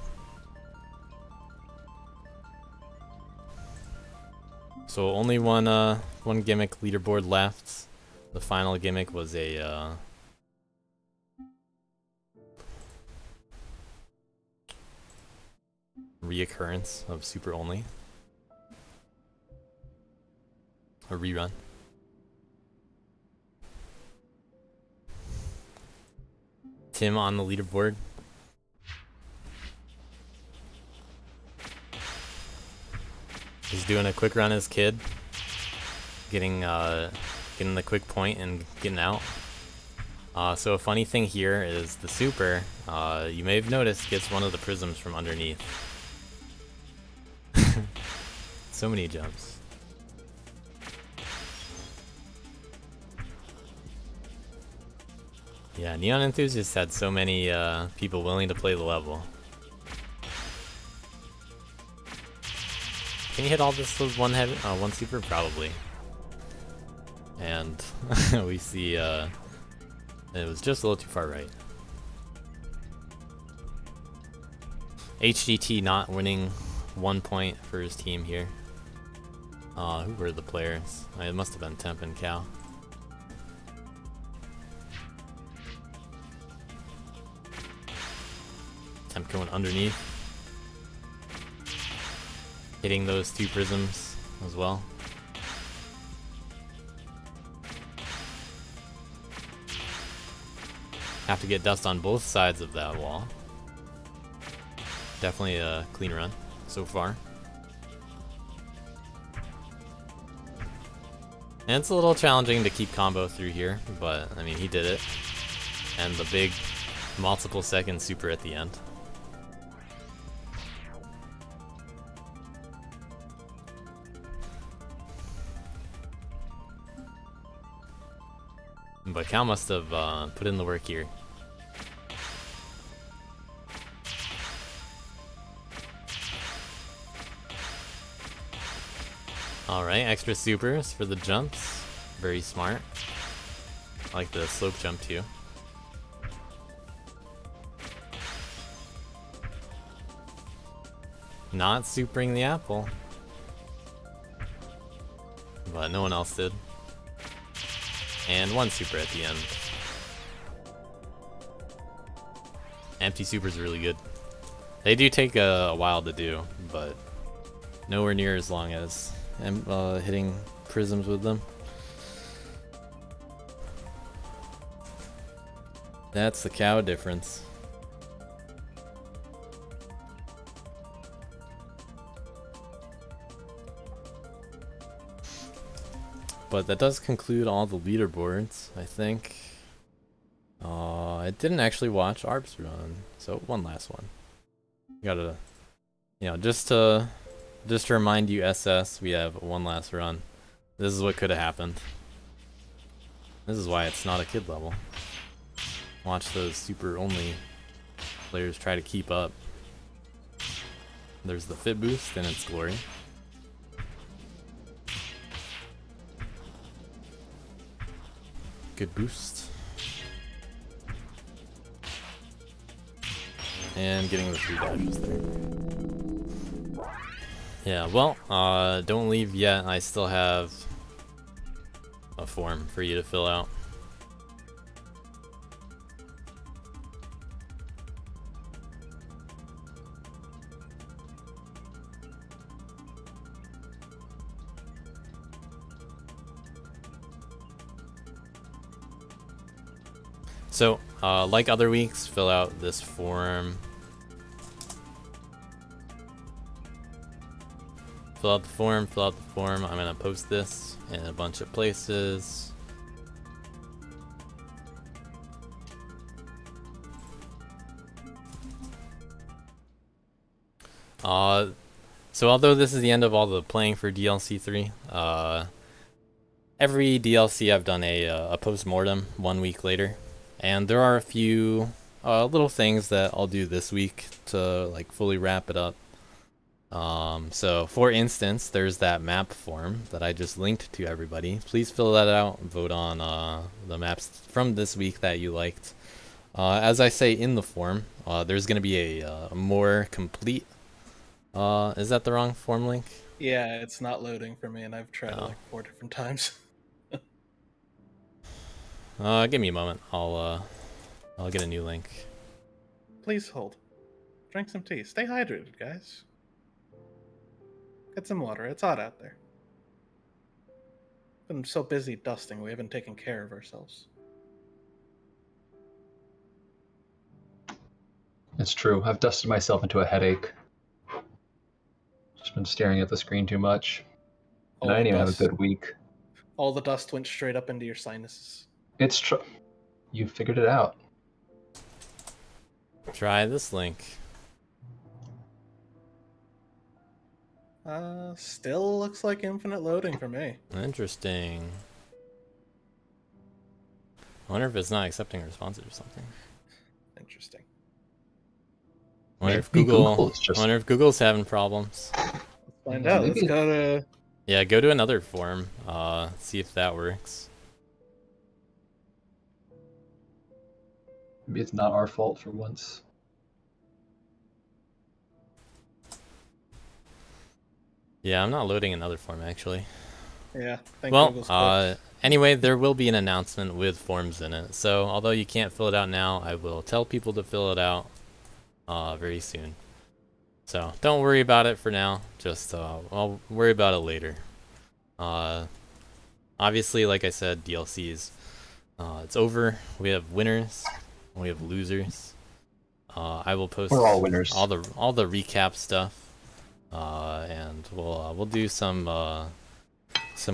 So only one gimmick leaderboard left. The final gimmick was a reoccurrence of Super Only. A rerun. Tim on the leaderboard. He's doing a quick run as kid. Getting the quick point and getting out. So a funny thing here is the super, you may have noticed, gets one of the prisms from underneath. So many jumps. Yeah, Neon Enthusiast had so many people willing to play the level. Can you hit all this with one super? Probably. And we see it was just a little too far right. HGT not winning 1 point for his team here. Who were the players? It must have been Temp and Cal. Temp going underneath. Hitting those 2 prisms as well. Have to get dust on both sides of that wall. Definitely a clean run so far. And it's a little challenging to keep combo through here, but I mean, he did it. And the big multiple second super at the end. But Cal must have put in the work here. Alright, extra supers for the jumps. Very smart. I like the slope jump too. Not supering the apple. But no one else did. And 1 super at the end. Empty supers are really good. They do take a while to do, but nowhere near as long as hitting prisms with them. That's the cow difference. But that does conclude all the leaderboards, I think. I didn't actually watch ARP's run, so one last one. Gotta, you know, just to remind you, SS, we have one last run. This is what could have happened. This is why it's not a kid level. Watch those super only players try to keep up. There's the fit boost in its glory. Good boost. And getting the 3 dashes there. Yeah, well, don't leave yet. I still have a form for you to fill out. So, like other weeks, fill out this form. Fill out the form, fill out the form. I'm gonna post this in a bunch of places. So although this is the end of all the playing for DLC 3, every DLC I've done a post-mortem 1 week later. And there are a few little things that I'll do this week to like fully wrap it up. So for instance, there's that map form that I just linked to everybody. Please fill that out and vote on the maps from this week that you liked. As I say in the form, there's going to be a more complete... is that the wrong form link? Yeah, it's not loading for me, and I've tried it like 4 different times. Give me a moment. I'll get a new link. Please hold. Drink some tea. Stay hydrated, guys. Get some water. It's hot out there. Been so busy dusting, we haven't taken care of ourselves. It's true. I've dusted myself into a headache. Just been staring at the screen too much. And I didn't even have a good week. All the dust went straight up into your sinuses. It's true. You figured it out. Try this link. Still looks like infinite loading for me. Interesting. I wonder if it's not accepting responses or something. Interesting. I wonder if Maybe Google. Google's just- I wonder if Google's having problems. Let's find out. Let's go to... Yeah, go to another form. See if that works. Maybe it's not our fault for once. Yeah, I'm not loading another form actually. Yeah. Well, anyway, there will be an announcement with forms in it. So although you can't fill it out now, I will tell people to fill it out very soon. So don't worry about it for now. Just I'll worry about it later. Obviously, like I said, DLCs. It's over. We have winners. We have losers. I will post We're all winners. all the recap stuff. And we'll do some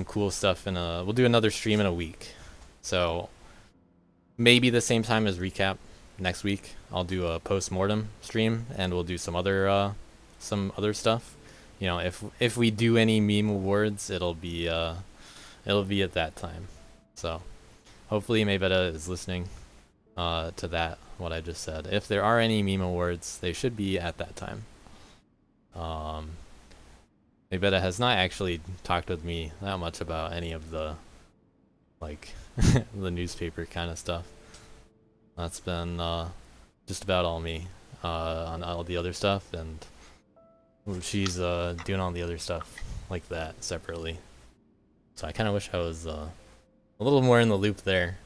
cool stuff we'll do another stream in a week. So maybe the same time as recap next week. I'll do a post-mortem stream and we'll do some other stuff. You know, if we do any meme awards, it'll be at that time. So hopefully Maybetta is listening to that, what I just said. If there are any meme awards, they should be at that time. Maybetta has not actually talked with me that much about any of the like the newspaper kind of stuff. That's been just about all me on all the other stuff, and she's doing all the other stuff like that separately. So I kind of wish I was a little more in the loop there.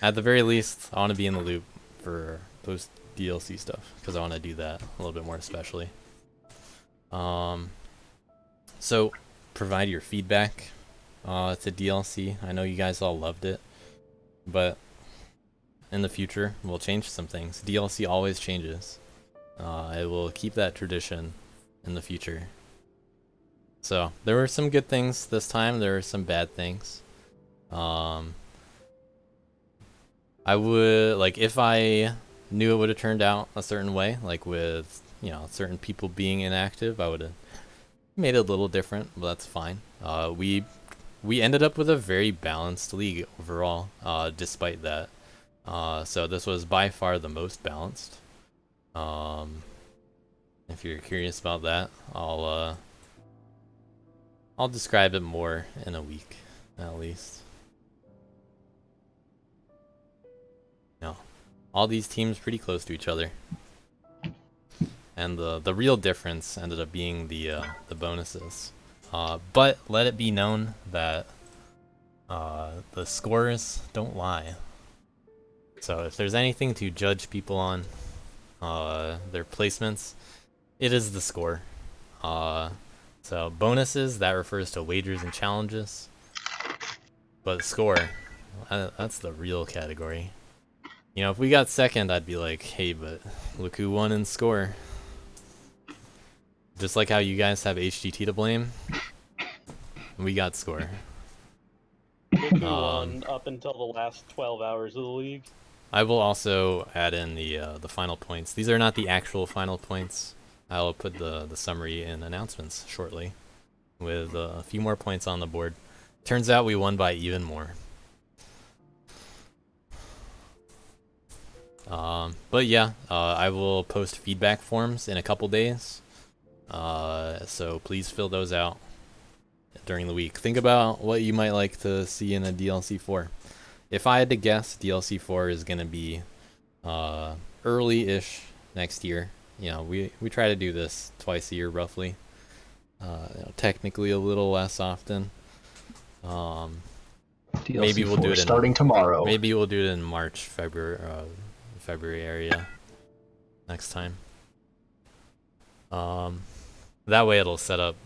At the very least, I want to be in the loop for post DLC stuff because I want to do that a little bit more especially. So provide your feedback to DLC. I know you guys all loved it, but in the future we'll change some things. DLC always changes. I will keep that tradition in the future. So there were some good things this time, there were some bad things. I would, like, if I knew it would have turned out a certain way, like with, you know, certain people being inactive, I would have made it a little different, but that's fine. We ended up with a very balanced league overall, despite that. So this was by far the most balanced. If you're curious about that, I'll describe it more in a week, at least. No, all these teams pretty close to each other. And the real difference ended up being the bonuses. But let it be known that the scores don't lie. So if there's anything to judge people on their placements, it is the score. So bonuses, that refers to wagers and challenges. But score, that's the real category. You know, if we got second, I'd be like, hey, but look who won in score. Just like how you guys have HGT to blame, we got score. We won up until the last 12 hours of the league. I will also add in the final points. These are not the actual final points. I'll put the summary in announcements shortly with a few more points on the board. Turns out we won by even more. But yeah, I will post feedback forms in a couple days. So please fill those out during the week. Think about what you might like to see in a DLC 4. If I had to guess, DLC 4 is going to be early-ish next year. You know, we try to do this twice a year roughly. Technically a little less often. Maybe we'll do it starting tomorrow. Maybe we'll do it in March, February area next time. That way it'll set up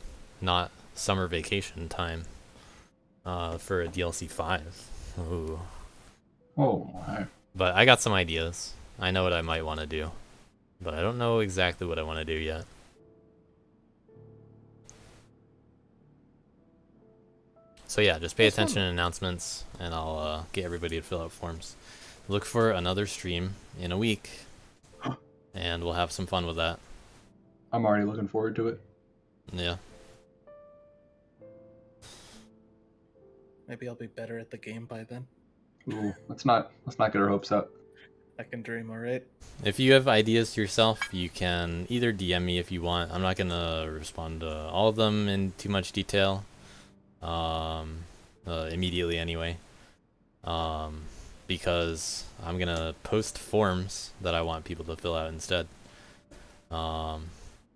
not summer vacation time for a DLC 5. Ooh. Oh my. But I got some ideas. I know what I might want to do, but I don't know exactly what I want to do yet. So yeah, just pay attention to announcements, and I'll get everybody to fill out forms. Look for another stream in a week, and we'll have some fun with that. I'm already looking forward to it. Yeah. Maybe I'll be better at the game by then. Ooh, let's not get our hopes up. I can dream, alright? If you have ideas yourself, you can either DM me if you want. I'm not gonna respond to all of them in too much detail. Immediately anyway. Because I'm gonna post forms that I want people to fill out instead.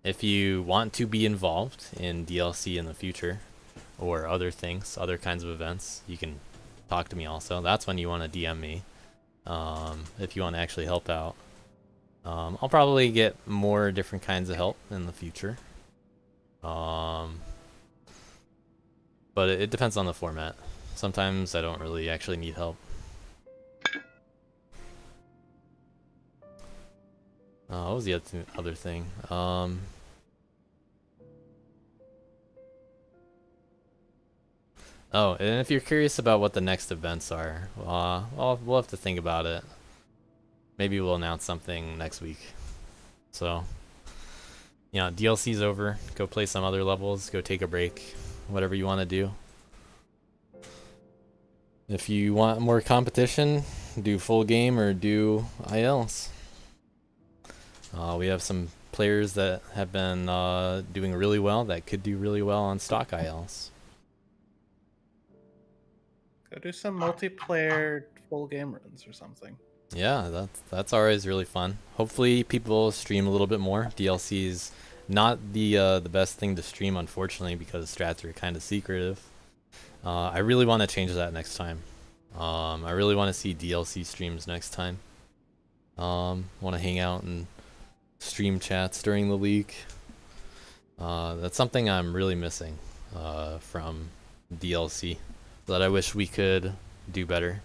If you want to be involved in DLC in the future, or other things, other kinds of events, you can talk to me also. That's when you want to DM me. If you want to actually help out. I'll probably get more different kinds of help in the future. But it depends on the format. Sometimes I don't really actually need help. What was the other thing? Oh, and if you're curious about what the next events are, we'll have to think about it. Maybe we'll announce something next week. So, you know, DLC's over. Go play some other levels. Go take a break. Whatever you want to do. If you want more competition, do full game or do ILs. We have some players that have been doing really well that could do really well on stock ILs. Go do some multiplayer full game runs or something. Yeah, that's always really fun. Hopefully people stream a little bit more. DLC's not the best thing to stream, unfortunately, because strats are kind of secretive. I really want to change that next time. I really want to see DLC streams next time. Want to hang out and stream chats during the league. That's something I'm really missing from DLC that I wish we could do better.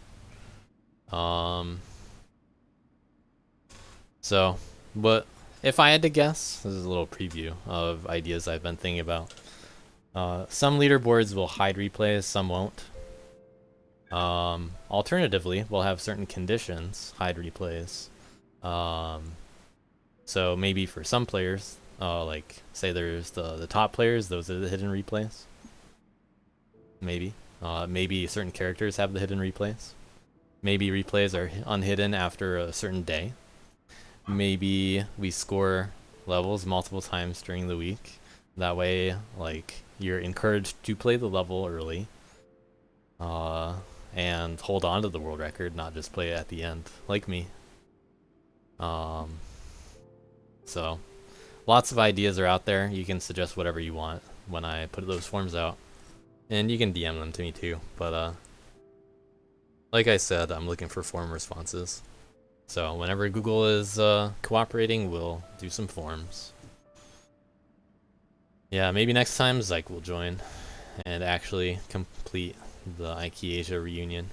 So, but if I had to guess, this is a little preview of ideas I've been thinking about. Some leaderboards will hide replays, some won't. Alternatively, we'll have certain conditions hide replays. So maybe for some players, like say there's the top players, those are the hidden replays. Maybe. Maybe certain characters have the hidden replays. Maybe replays are unhidden after a certain day. Maybe we score levels multiple times during the week. That way, like, you're encouraged to play the level early. And hold on to the world record, not just play it at the end, like me. So, lots of ideas are out there. You can suggest whatever you want when I put those forms out. And you can DM them to me too, but like I said, I'm looking for form responses. So whenever Google is cooperating, we'll do some forms. Yeah, maybe next time Zyke will join and actually complete the Ike Asia reunion.